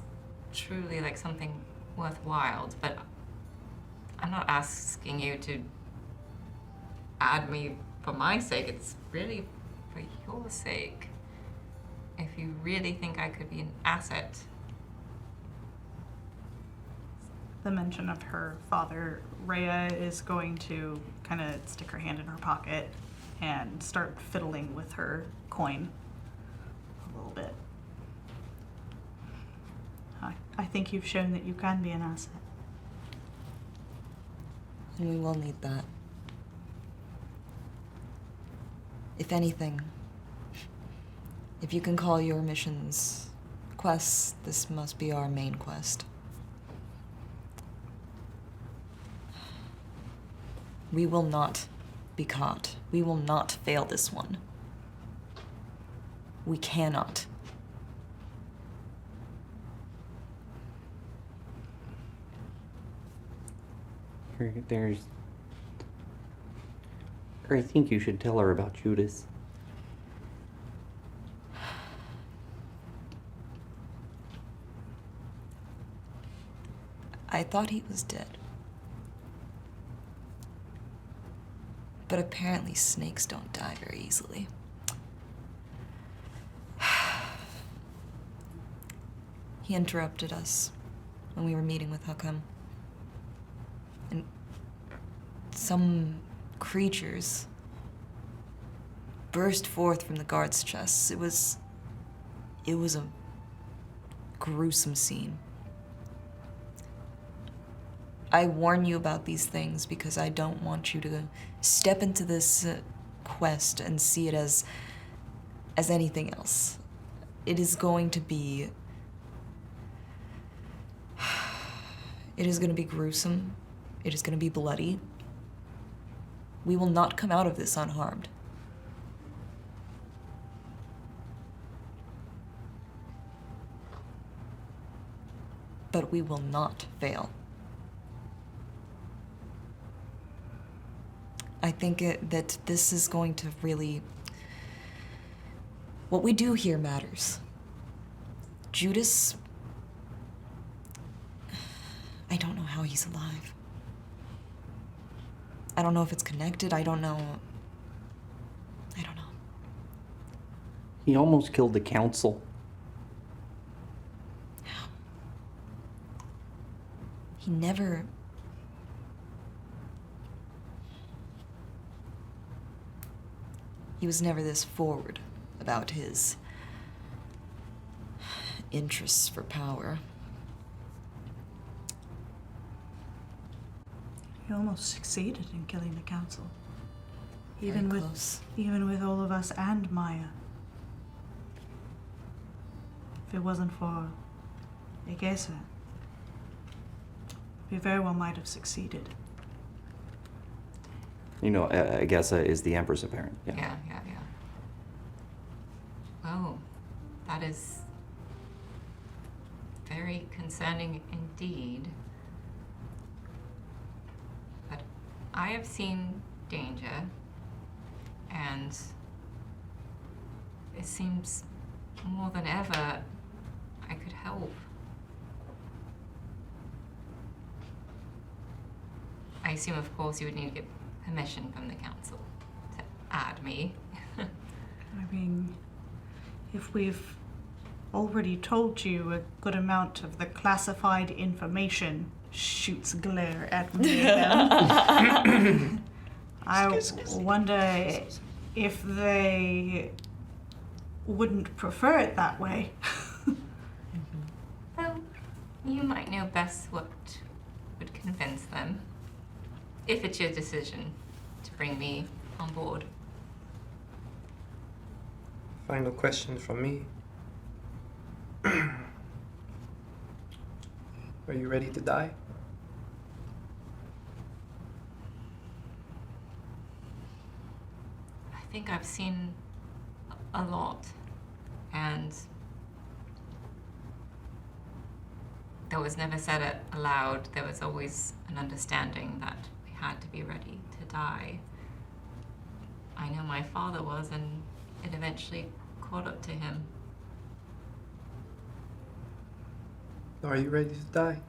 truly like something worthwhile. But I'm not asking you to add me for my sake. It's really for your sake. If you really think I could be an asset. The mention of her father, Rhea is going to kind of stick her hand in her pocket and start fiddling with her coin a little bit. I think you've shown that you can be an asset. And we will need that. If anything, if you can call your missions quests, this must be our main quest. We will not be caught. We will not fail this one. We cannot. I think you should tell her about Judas. I thought he was dead. But apparently snakes don't die very easily. He interrupted us when we were meeting with Hakam. And some creatures burst forth from the guards' chests. It was a gruesome scene. I warn you about these things because I don't want you to step into this quest and see it as anything else. It is going to be... It is going to be gruesome. It is going to be bloody. We will not come out of this unharmed. But we will not fail. I think that this is going to really... What we do here matters. Judas... I don't know how he's alive. I don't know if it's connected. I don't know. He almost killed the council. He never... He was never this forward about his interests for power. He almost succeeded in killing the council. Very Even close. with all of us and Maya. If it wasn't for Egesa, we very well might have succeeded. You know, Agessa is the Empress apparent. Yeah. Oh, that is very concerning indeed. But I have seen danger, and it seems more than ever I could help. I assume, of course, you would need to get permission from the council to add me. I mean, if we've already told you a good amount of the classified information, shoots glare at me again. I wonder if they wouldn't prefer it that way. Well, you might know best what would convince them. If it's your decision to bring me on board. Final question from me. Are you ready to die? I think I've seen a lot, and that was never said it aloud. There was always an understanding that we had to be ready to die. I know my father was, and it eventually caught up to him. Are you ready to die?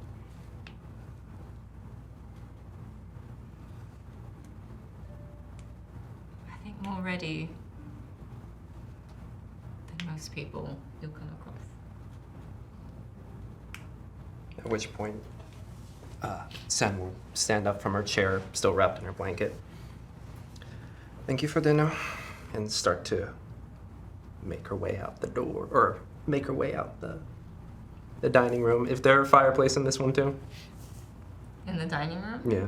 I think more ready than most people you'll come across. At which point, Sen will stand up from her chair, still wrapped in her blanket. Thank you for dinner, and start to make her way out the door, or make her way out the dining room. Is there a fireplace in this one too? In the dining room? Yeah.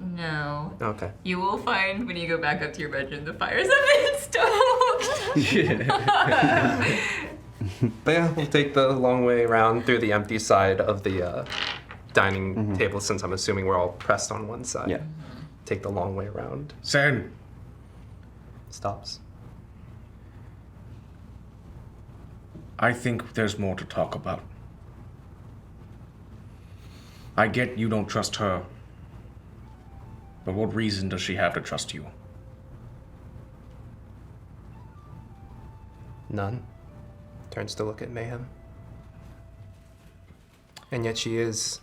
No. Okay. You will find when you go back up to your bedroom the fires have been stoked. But yeah, we'll take the long way around through the empty side of the dining table, since I'm assuming we're all pressed on one side. Yeah. Take the long way around. Sen, Stops. I think there's more to talk about. I get you don't trust her, but what reason does she have to trust you? None. Turns to look at Mayhem. And yet she is.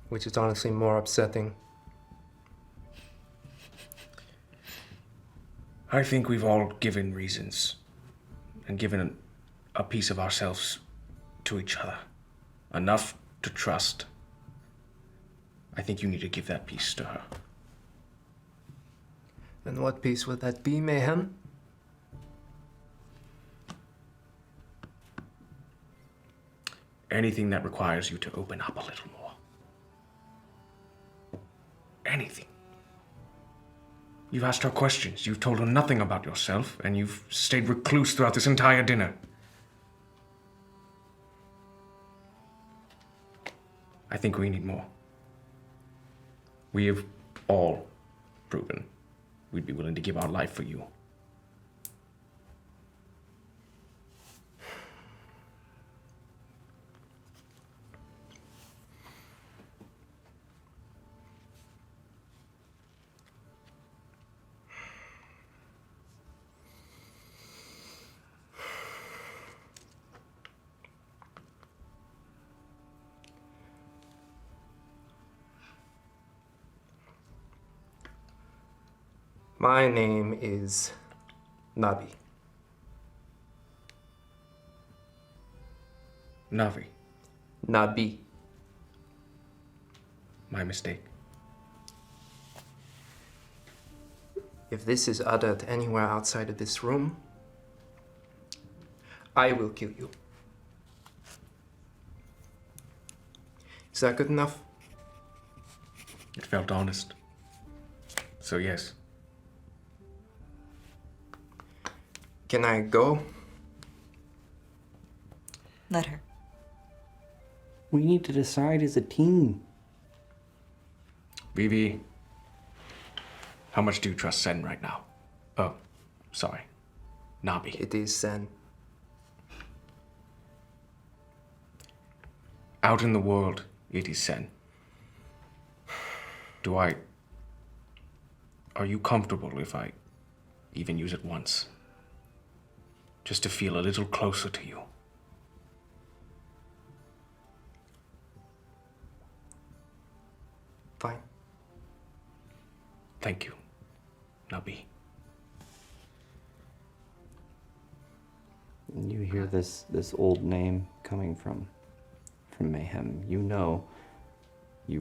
Which is honestly more upsetting. I think we've all given reasons and given a piece of ourselves to each other. Enough to trust. I think you need to give that piece to her. And what piece would that be, Mayhem? Anything that requires you to open up a little more. Anything. You've asked her questions, you've told her nothing about yourself, and you've stayed recluse throughout this entire dinner. I think we need more. We have all proven we'd be willing to give our life for you. My name is Nabi. Navi, Nabi. my mistake. If this is uttered anywhere outside of this room, I will kill you. Is that good enough? It felt honest. So yes. Can I go? Let her. We need to decide as a team. Vivi, how much do you trust Sen right now? Oh, sorry. Nabi. It is Sen. Out in the world, it is Sen. Are you comfortable if I even use it once? Just to feel a little closer to you. Fine. Thank you, Nabi. You hear this old name coming from Mayhem. You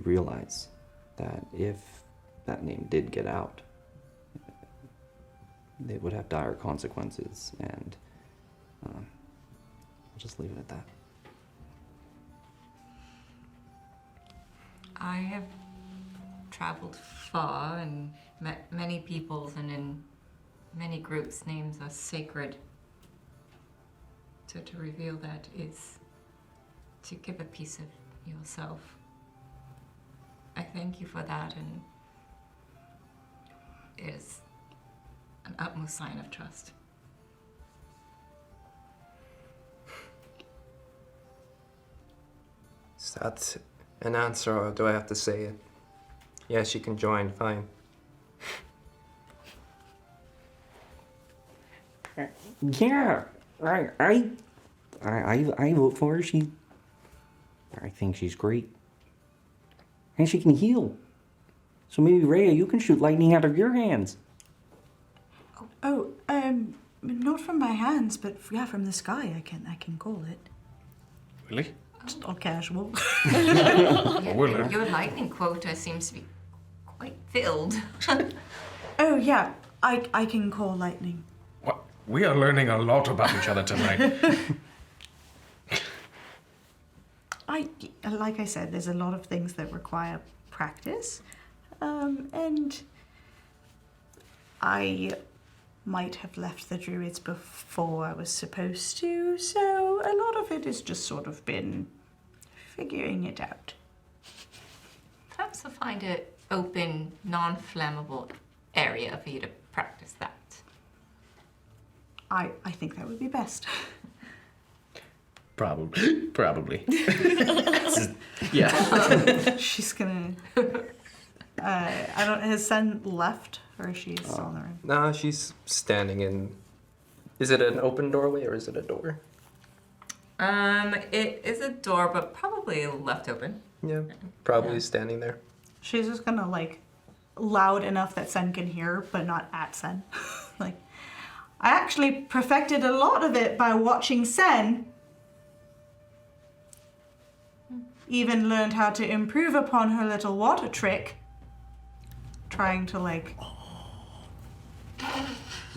realize that if that name did get out, it would have dire consequences, and I'll just leave it at that. I have traveled far and met many peoples, and in many groups, names are sacred. So to reveal that is to give a piece of yourself. I thank you for that, and it is an utmost sign of trust. Is that an answer, or do I have to say it? Yeah, she can join, fine. Yeah, I vote for her. I think she's great, and she can heal. So maybe Rhea, you can shoot lightning out of your hands. Not from my hands, but yeah, from the sky. I can call it. Really? Just all casual. Your lightning quota seems to be quite filled. Oh yeah, I can call lightning. What? We are learning a lot about each other tonight. Like I said, there's a lot of things that require practice, and I might have left the druids before I was supposed to, so a lot of it has just sort of been figuring it out. Perhaps I'll find an open, non-flammable area for you to practice that. I think that would be best. Probably. Yeah. She's gonna. Has Sen left, or is she still in the room? No, she's standing in. Is it an open doorway or is it a door? It is a door, but probably left open. Yeah, probably standing there. She's just gonna loud enough that Sen can hear, but not at Sen. I actually perfected a lot of it by watching Sen. Even learned how to improve upon her little water trick. Trying to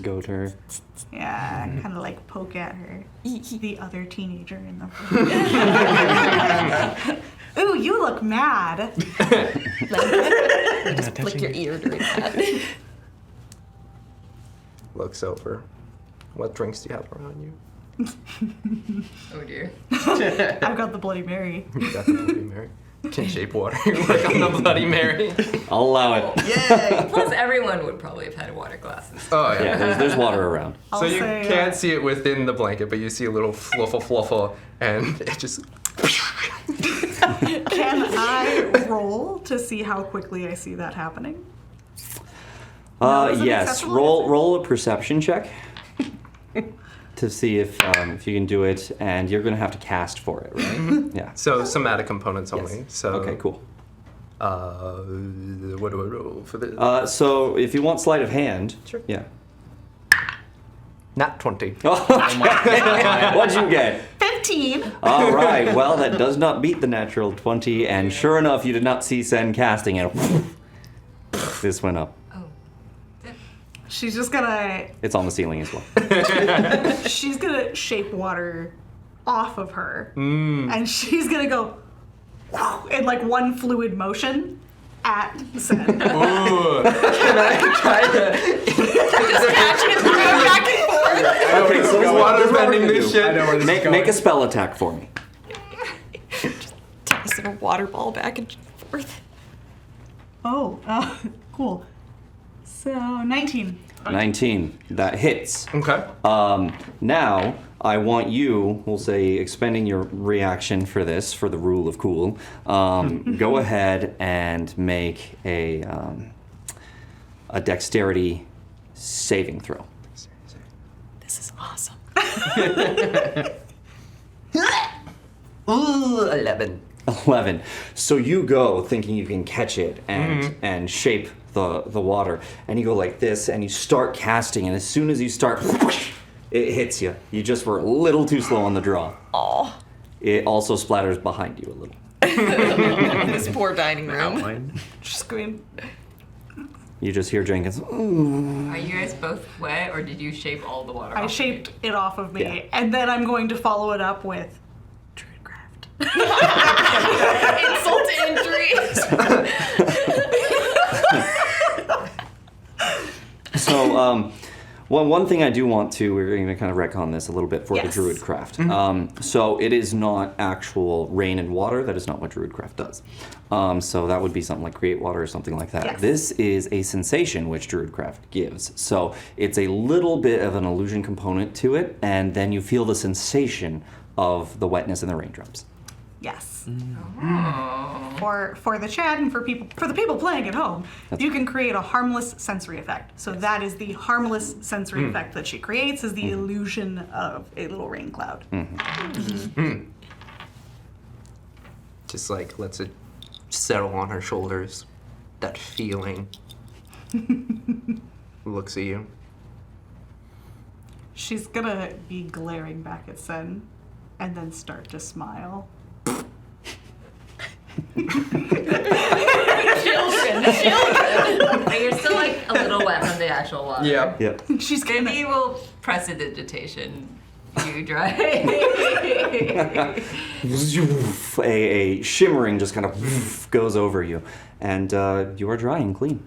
Go to her. yeah, kind of poke at her. The other teenager in the room. Ooh, you look mad. Just flick your ear during that. Looks over. What drinks do you have around you? Oh dear. I've got the Bloody Mary. You got the Bloody Mary. Can shape water. Work on the Bloody Mary. I'll allow it. Yay! Plus, everyone would probably have had water glasses. Oh Yeah, there's water around. So you can't see it within the blanket, but you see a little fluffle, and it just. Can I roll to see how quickly I see that happening? is it Yes. acceptable? Roll a perception check to see if you can do it, and you're gonna have to cast for it, right? Yeah. So somatic components only. Yes. So. Okay. Cool. What do I roll for this? So if you want sleight of hand, Sure. Yeah. Nat 20. What'd you get? 15. All right. Well, that does not beat the natural 20, and sure enough, you did not see Sen casting it. This went up. Oh. She's just gonna. It's on the ceiling as well. She's gonna shape water off of her, and she's gonna go in one fluid motion at Sen. Ooh. Can I try to? Back and forth. Okay, so water this is what we're bending gonna this do. shit. I know where this is Make a spell attack for me. Tossing a water ball back and forth. Oh, cool. So 19. 19. That hits. Okay. Now, I want you, we'll say, expending your reaction for this, for the rule of cool, go ahead and make a dexterity saving throw. This is awesome. Ooh, 11. 11. So you go thinking you can catch it and shape the water, and you go like this, and you start casting, and as soon as you start, it hits you. You just were a little too slow on the draw. Aw. It also splatters behind you a little. This poor dining room. Just going. You just hear Jenkins. "Ooh." Are you guys both wet, or did you shape all the water? I off of shaped you? it off of me, Yeah. and then I'm going to follow it up with Druidcraft. Insult to injury. So, well, one thing I do want to, we're going to kind of retcon this a little bit for Yes. the Druidcraft. So it is not actual rain and water. That is not what Druidcraft does. So that would be something like Create Water or something like that. Yes. This is a sensation which Druidcraft gives. So it's a little bit of an illusion component to it, and then you feel the sensation of the wetness and the raindrops. Yes. Oh. For the chat and for the people playing at home, you can create a harmless sensory effect. So that is the harmless sensory effect that she creates, is the illusion of a little rain cloud. Just like lets it settle on her shoulders. That feeling. Looks at you. She's gonna be glaring back at Sen and then start to smile. But you're still like a little wet from the actual water. Yeah. Yep. She's gonna Maybe we'll prestidigitation. You dry. a shimmering just kind of goes over you, and you are dry and clean.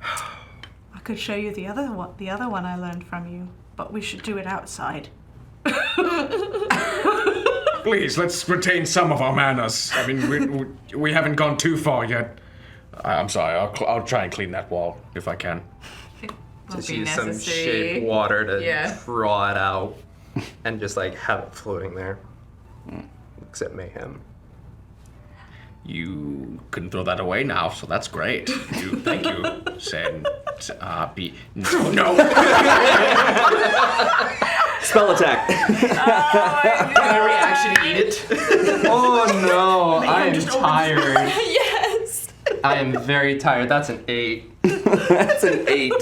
I could show you the other one I learned from you, but we should do it outside. Please, let's retain some of our manners. I mean, we haven't gone too far yet. I'm sorry. I'll try and clean that wall if I can. Won't Just be use some necessary. shape water to Yeah. draw it out and just like have it floating there. Looks at Mayhem. You couldn't throw that away now, so that's great. Thank you, Sen. No. Spell attack. Can I reaction eat it? Oh no, I am tired. Yes. I am very tired. That's an 8. That's an 8.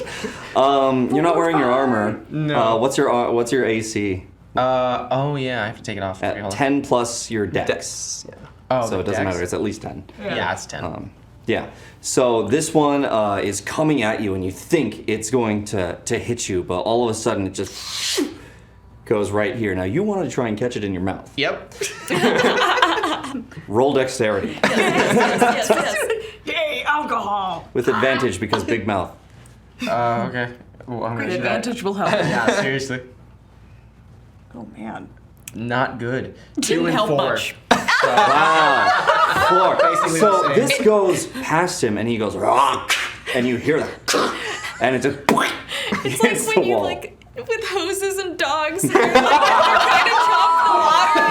You're not wearing your armor. No. What's your AC? Oh yeah, I have to take it off. Okay, At hold on. 10 plus your dex. Dex. Yeah. Oh, So the it doesn't dex. matter. It's at least 10. Yeah, it's 10. Yeah. So this one is coming at you, and you think it's going to hit you, but all of a sudden it just goes right here. Now you want to try and catch it in your mouth. Yep. Roll dexterity Yes. Yay, alcohol! with advantage because big mouth. Okay. Well, I'm gonna Great do that. advantage will help. Yeah, seriously. Oh man. Not good. 2 Didn't and help 4. much. Wow. 4. Basically So the same. this goes past him, and he goes, "Rock," and you hear that, and it just It's hits like the when you wall. like with hoses and dogs, you're like they're trying to chop the water,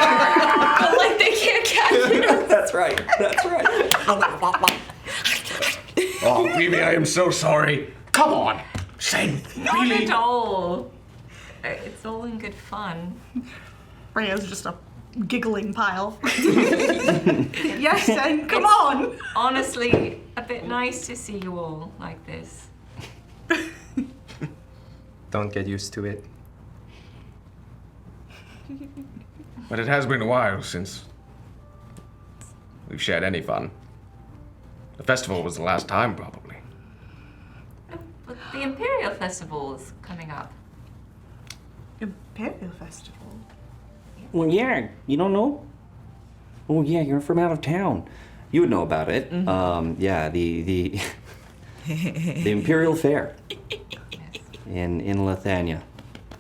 but like they can't catch it. That's right. That's right. Oh, really, I am so sorry. Come on, Sen. Not Really? at all. It's all in good fun. Rhea's just a giggling pile. Yes, Sen, come on! Honestly, a bit nice to see you all like this. Don't get used to it. But it has been a while since we've shared any fun. The festival was the last time, probably. But the Imperial Festival is coming up. Imperial Festival. Well, yeah, you don't know? Oh, yeah, you're from out of town. You would know about it. Yeah, the the Imperial Fair in Lithania.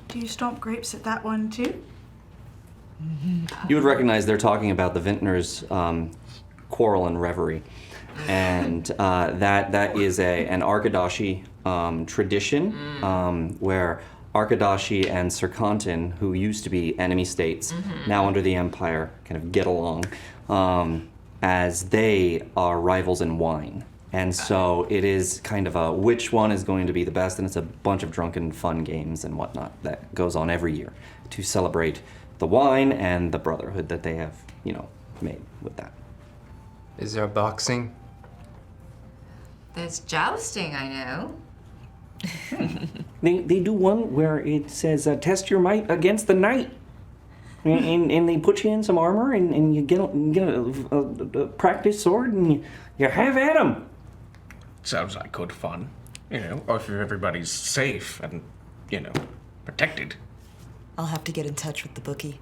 Do you stomp grapes at that one too? You would recognize they're talking about the vintners' quarrel and reverie, and that is an Arkadashi tradition where Arkadashi and Serkantin, who used to be enemy states, now under the Empire, kind of get along, as they are rivals in wine. And so it is kind of a which one is going to be the best, and it's a bunch of drunken fun games and whatnot that goes on every year to celebrate the wine and the brotherhood that they have, made with that. Is there boxing? There's jousting, I know. They do one where it says, test your might against the knight. And they put you in some armor, and you get a practice sword, and you have at 'em. sounds like good fun. You know, or if everybody's safe and, you know, protected. I'll have to get in touch with the bookie.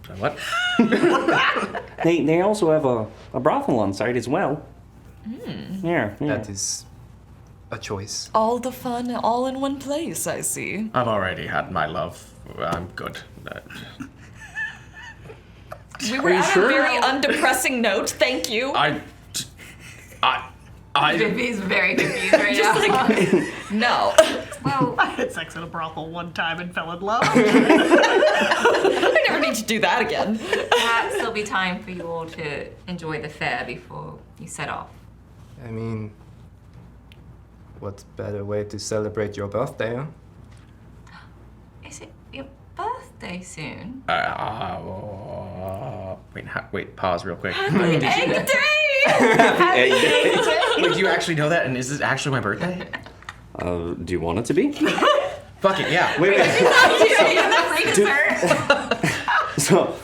So what? They also have a brothel on site as well. Yeah. That is a choice. All the fun, all in one place, I see. I've already had my love. I'm good. We were at a very undepressing note, thank you. I Vivi's very confused right now. No. Well, I had sex at a brothel one time and fell in love. I never need to do that again. perhaps there'll be time for you all to enjoy the fair before you set off. I mean, what better way to celebrate your birthday, huh? Is it your birthday soon? Wait, pause real quick. Egg day! Wait, do you actually know that? And is this actually my birthday? Do you want it to be? Fuck it, yeah. Wait. So,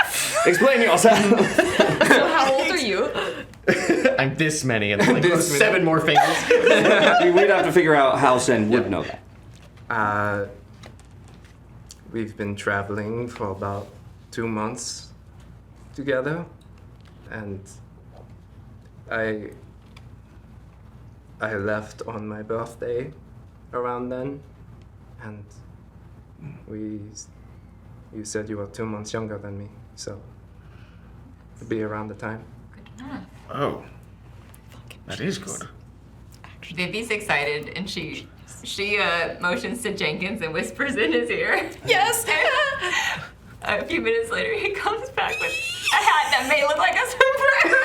explain yourself. So how old are you? I'm this many, and like 7 more fingers. We'd have to figure out how Sen would know that. We've been traveling for about 2 months together, and I left on my birthday around then, and you said you were 2 months younger than me, so it'd be around the time. Oh. That is good. Vivi's excited and she motions to Jenkins and whispers in his ear. Yes! A few minutes later, he comes back with a hat that may look like a sombrero.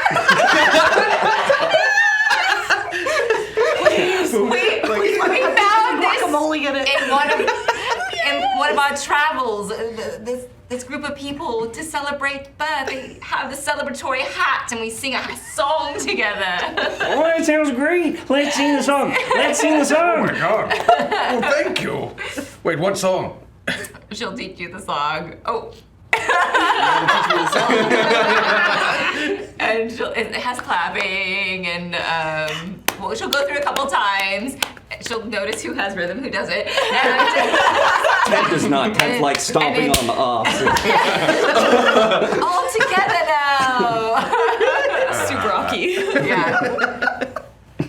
we found this Guacamole in it. in one of our travels. This group of people to celebrate birth, they have the celebratory hat and we sing a song together. Oh, that sounds great. Let's sing the song. Let's sing the Oh song. my god. Oh, thank you. Wait, what song? She'll teach you the song. Oh. And it has clapping and well, she'll go through a couple times. She'll notice who has rhythm, who doesn't. Ted does not. Ted's like stomping on the offs. All together now. Super rocky. Yeah.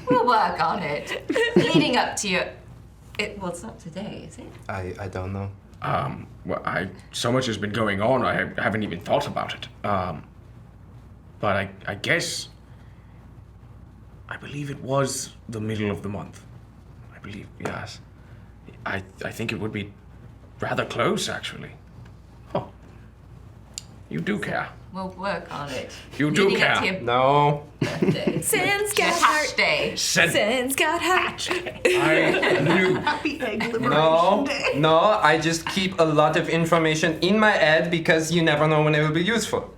We'll work on it. Leading up to your. Well, it's not today, is it? I don't know. Well, so much has been going on, I haven't even thought about it. But I guess, I believe it was the middle of the month. I believe, yes. I think it would be rather close, actually. Oh, you do care. We'll work on it. You do Leading up to care. your No. birthday. Sans Your got hatch heart. day. Sans got heart. I knew. Happy egg liberation No, day. no, I just keep a lot of information in my head because you never know when it will be useful.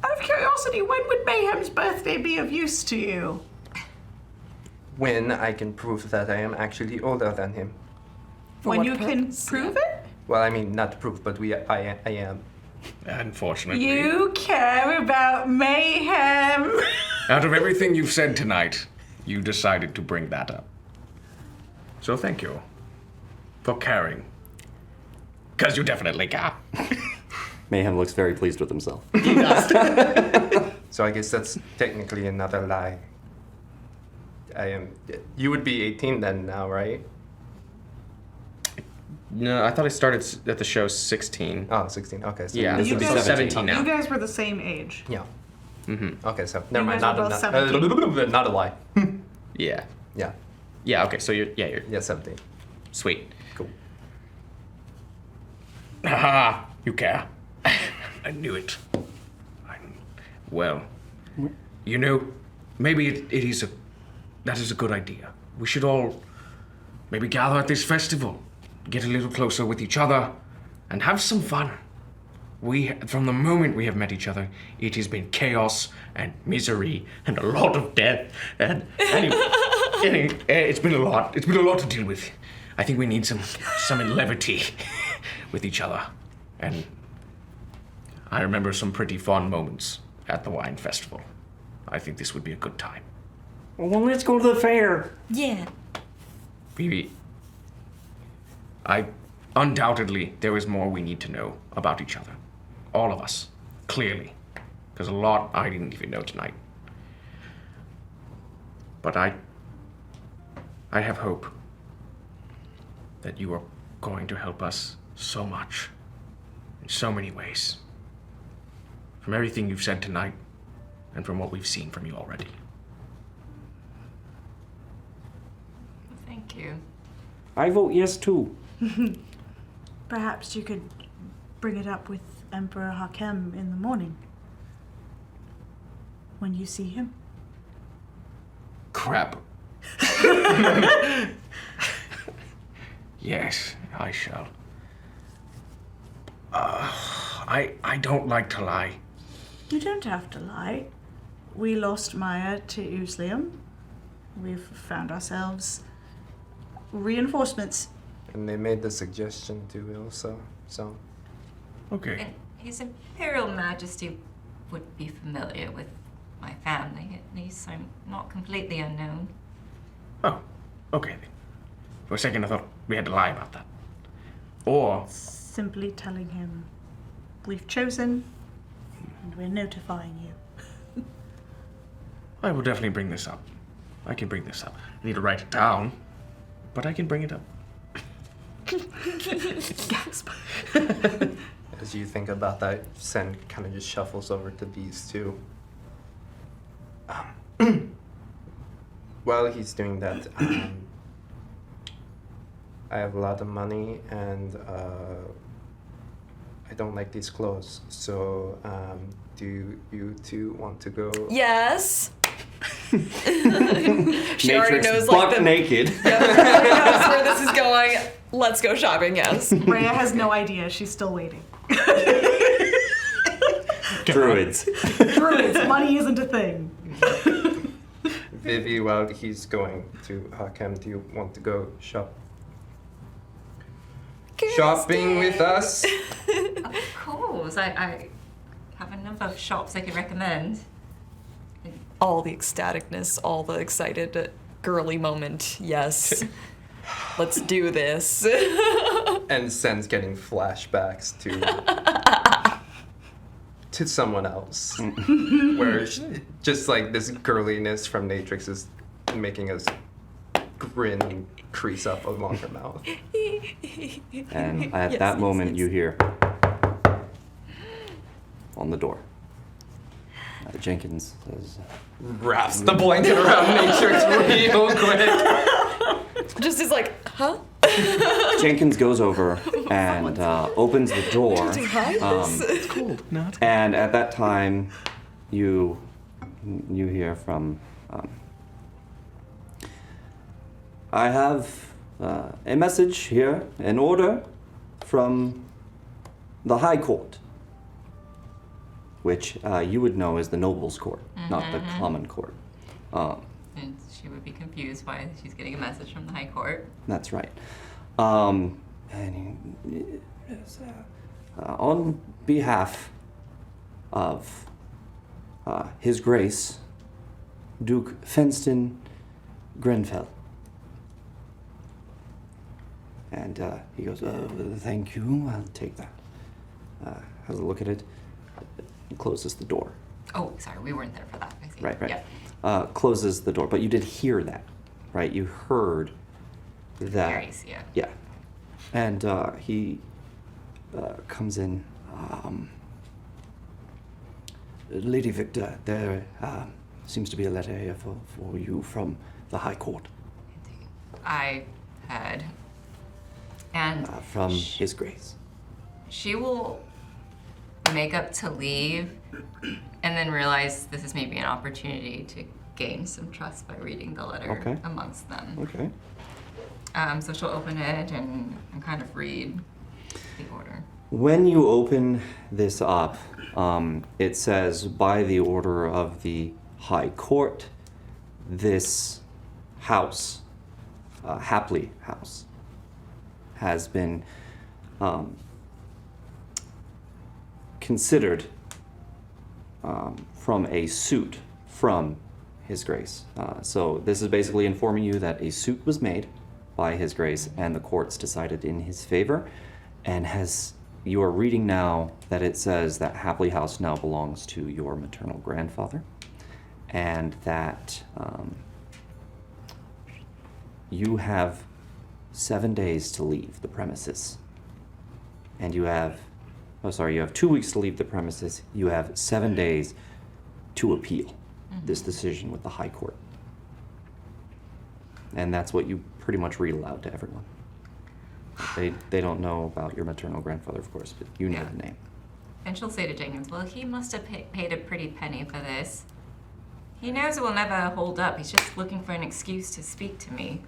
Out of curiosity, when would Mayhem's birthday be of use to you? When I can prove that I am actually older than him. When what you purpose? can prove it? Well, I mean, not prove, but I am. Unfortunately. You care about Mayhem. Out of everything you've said tonight, you decided to bring that up. So thank you for caring. Because you definitely care. Mayhem looks very pleased with himself. So I guess that's technically another lie. You would be 18 then now, right? No, I thought I started at the show 16. Oh, 16. Okay. So Yeah, This this would would be be 17 17 now. You guys were the same age. Yeah. Mm-hmm. Okay, so never mind. guys were both 17. Not a lie. Yeah. Yeah. Yeah, okay, so you're Yeah, 17. sweet. Cool. Haha, you care. I knew it. Well, you know, maybe that is a good idea. We should all maybe gather at this festival, get a little closer with each other, and have some fun. From the moment we have met each other, it has been chaos and misery and a lot of death. And it's been a lot. It's been a lot to deal with. I think we need some levity with each other. And I remember some pretty fun moments at the wine festival. I think this would be a good time. Well, let's go to the fair. Yeah. Vivi, undoubtedly, there is more we need to know about each other. All of us, clearly. There's a lot I didn't even know tonight. But I have hope that you are going to help us so much, in so many ways. From everything you've said tonight, and from what we've seen from you already. Thank you. I vote yes too. Perhaps you could bring it up with Emperor Hakem in the morning. When you see him. Crap. Yes, I shall. I don't like to lie. You don't have to lie. We lost Maya to Uslium. We've found ourselves reinforcements. And they made the suggestion to also, so. Okay. And His Imperial Majesty would be familiar with my family. At least I'm not completely unknown. Oh, okay then. For a second I thought we had to lie about that. Or, Simply telling him we've chosen and we're notifying you. I will definitely bring this up. I can bring this up. I need to write it down, but I can bring it up. Gasp. As you think about that, Sen kind of just shuffles over to these two. While he's doing that, I have a lot of money and I don't like these clothes. So, do you two want to go? Yes. She already Matrix knows buck like the naked. Yep, she already knows where this is going. Let's go shopping. Yes. Rhea has no idea. She's still waiting. Druids. Druids, money isn't a thing. Vivi, while he's going to Hakem, do you want to go shopping with us? Of course, I have a number of shops I could recommend. All the ecstaticness, all the excited girly moment. Yes. Let's do this. And Sen's getting flashbacks to someone else, where just like this girliness from Natrix is making us grin crease up along her mouth. And at Yes, that yes, moment, yes. you hear on the door. Jenkins says, Wraps the blanket around Natrix real quick. Just is like, huh? Jenkins goes over and opens the door. It's cold. No, it's And at that time, you hear from. I have a message here, an order from the High Court, which you would know as the Nobles' Court, not the Common Court. And she would be confused why she's getting a message from the High Court. That's right. And on behalf of His Grace, Duke Fenston Grenfell. And he goes, thank you, I'll take that. Has a look at it, and closes the door. Oh, sorry, we weren't there for that. I see. Right. Yeah. Closes the door, but you did hear that, right? You heard that. Aries, yeah. Yeah. And he comes in. Lady Victor, there seems to be a letter here for you from the High Court. I heard. And From His Grace. she will make up to leave and then realize this is maybe an opportunity to gain some trust by reading the letter Okay. amongst them. Okay. So she'll open it and kind of read the order. When you open this up, it says, by the order of the High Court, this house, Hapley House, has been considered from a suit from His Grace. So this is basically informing you that a suit was made by His Grace, and the courts decided in his favor, and you are reading now that it says that Hapley House now belongs to your maternal grandfather, and that you have 7 days to leave the premises. And you have 2 weeks to leave the premises. You have 7 days to appeal this decision with the High Court. And that's what you pretty much read aloud to everyone. They don't know about your maternal grandfather, of course, but you know the name. And she'll say to Jenkins, well, he must have paid a pretty penny for this. He knows it will never hold up. He's just looking for an excuse to speak to me.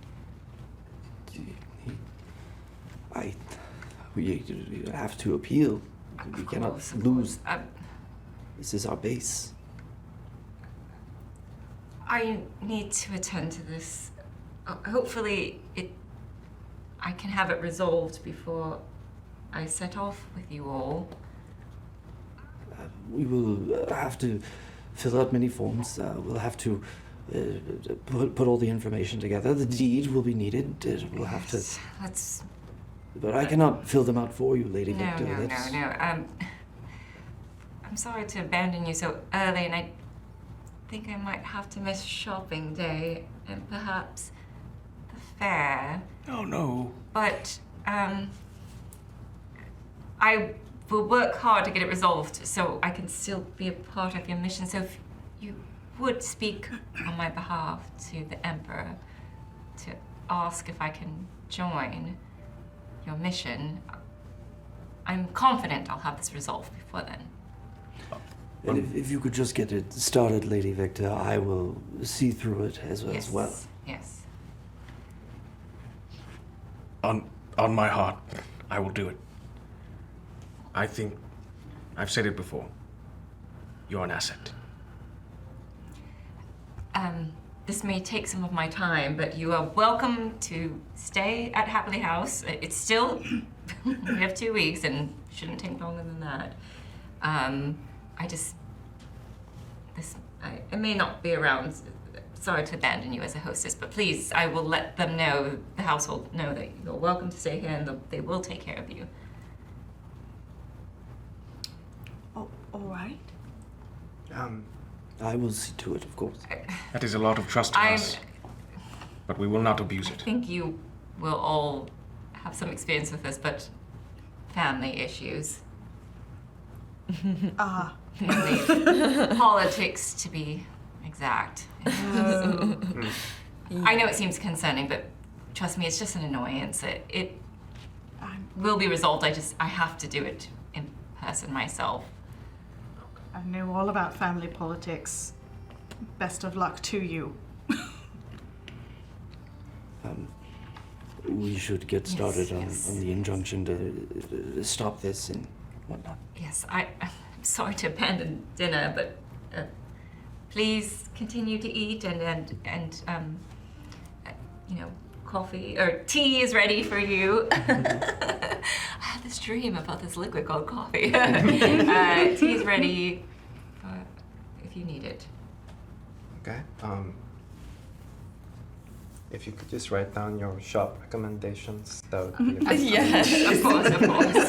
We have to appeal. We cannot lose. This is our base. I need to attend to this. Hopefully, I can have it resolved before I set off with you all. We will have to fill out many forms. We'll have to put all the information together. The deed will be needed. We'll have to. Let's. But I cannot fill them out for you, Lady Victor. No. I'm sorry to abandon you so early, and I think I might have to miss shopping day and perhaps the fair. Oh no. But I will work hard to get it resolved so I can still be a part of your mission. So if you would speak on my behalf to the Emperor to ask if I can join your mission, I'm confident I'll have this resolved before then. And if you could just get it started, Lady Victor, I will see through it as well. Yes. On my heart, I will do it. I think I've said it before. You're an asset. This may take some of my time, but you are welcome to stay at Hapley House. It's still, we have 2 weeks and shouldn't take longer than that. I may not be around. Sorry to abandon you as a hostess, but please, I will let them know, the household know that you're welcome to stay here and they will take care of you. Oh, all right. I will see to it, of course. That is a lot of trust to us, but we will not abuse I it. think you will all have some experience with this, but family issues. Family politics, to be exact. I know it seems concerning, but trust me, it's just an annoyance. It will be resolved. I have to do it in person myself. I know all about family politics. Best of luck to you. We should get started on the injunction to stop this and whatnot. Yes, I'm sorry to abandon dinner, but please continue to eat and coffee or tea is ready for you. I had this dream about this liquid called coffee. Tea is ready if you need it. Okay. If you could just write down your shop recommendations, that would be appreciated. Yes, of course.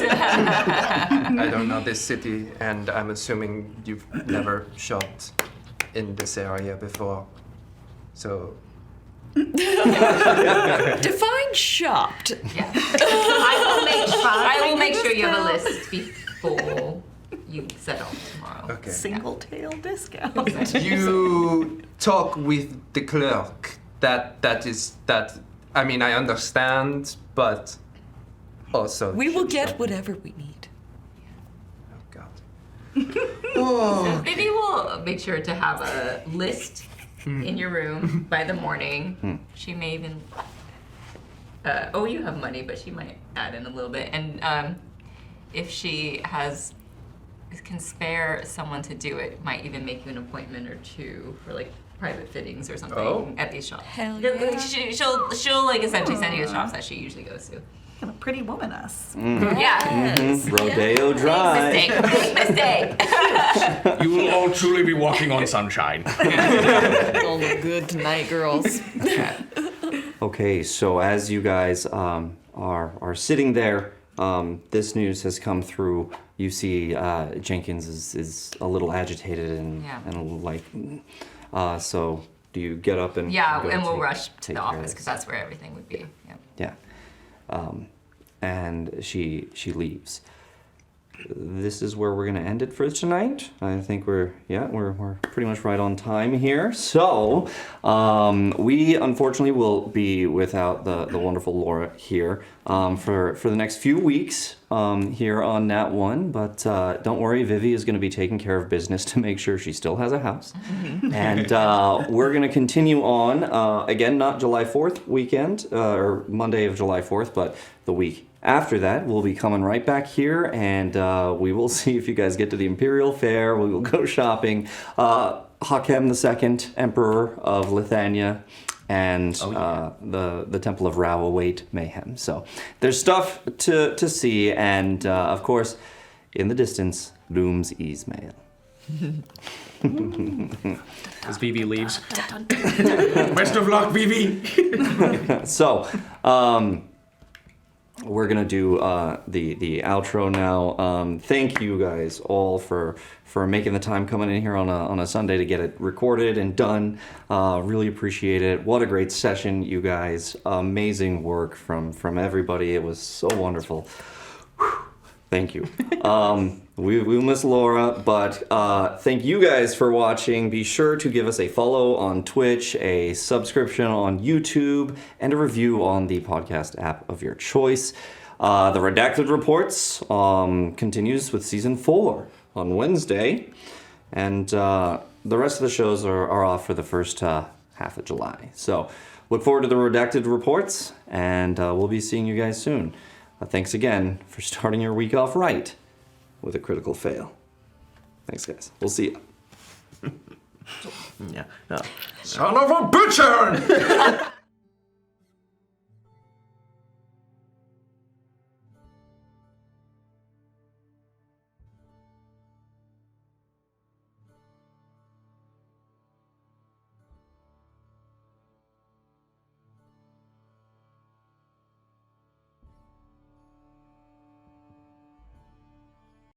I don't know this city, and I'm assuming you've never shopped in this area before. So. Define shopped. Yeah. I will make sure you have a list before you set off tomorrow. Okay. Single tail discount. You talk with the clerk. I mean, I understand, but also. We will get whatever we need. Oh, God. So maybe we'll make sure to have a list in your room by the morning. She may even owe you have money, but she might add in a little bit. And if she can spare someone to do it, might even make you an appointment or two for like private fittings or something at these shops. Hell yeah. She'll like essentially send you the shops that she usually goes to. A pretty woman, us. Yeah. Rodeo Drive. Big mistake. You will all truly be walking on sunshine. It'll look good tonight, girls. Okay, so as you guys are sitting there, this news has come through. You see Jenkins is a little agitated and a little like, so do you get up and Yeah, go and we'll take- rush to take the care of office this? because that's where everything would be. Yeah. Yeah. And she leaves. This is where we're gonna end it for tonight. I think we're pretty much right on time here. So we unfortunately will be without the wonderful Laura here for the next few weeks here on Nat One. But don't worry, Vivi is gonna be taking care of business to make sure she still has a house. And we're gonna continue on again, not July 4th weekend or Monday of July 4th, but the week after that, we'll be coming right back here, and we will see if you guys get to the Imperial Fair. We will go shopping. Hakem II, Emperor of Lithuania, and the Temple of Rao await mayhem. So there's stuff to see, and of course, in the distance, looms Ismail. As Vivi leaves. Best of luck, Vivi. So, we're gonna do the outro now. Thank you guys all for making the time coming in here on a Sunday to get it recorded and done. Really appreciate it. What a great session, you guys. Amazing work from everybody. It was so wonderful. Whew. Thank you. We miss Laura, but thank you guys for watching. Be sure to give us a follow on Twitch, a subscription on YouTube, and a review on the podcast app of your choice. The Redacted Reports continues with Season 4 on Wednesday, and the rest of the shows are off for the first half of July. So look forward to the Redacted Reports, and we'll be seeing you guys soon. Thanks again for starting your week off right with a critical fail. Thanks, guys. We'll see you. Yeah. Son of a bitch!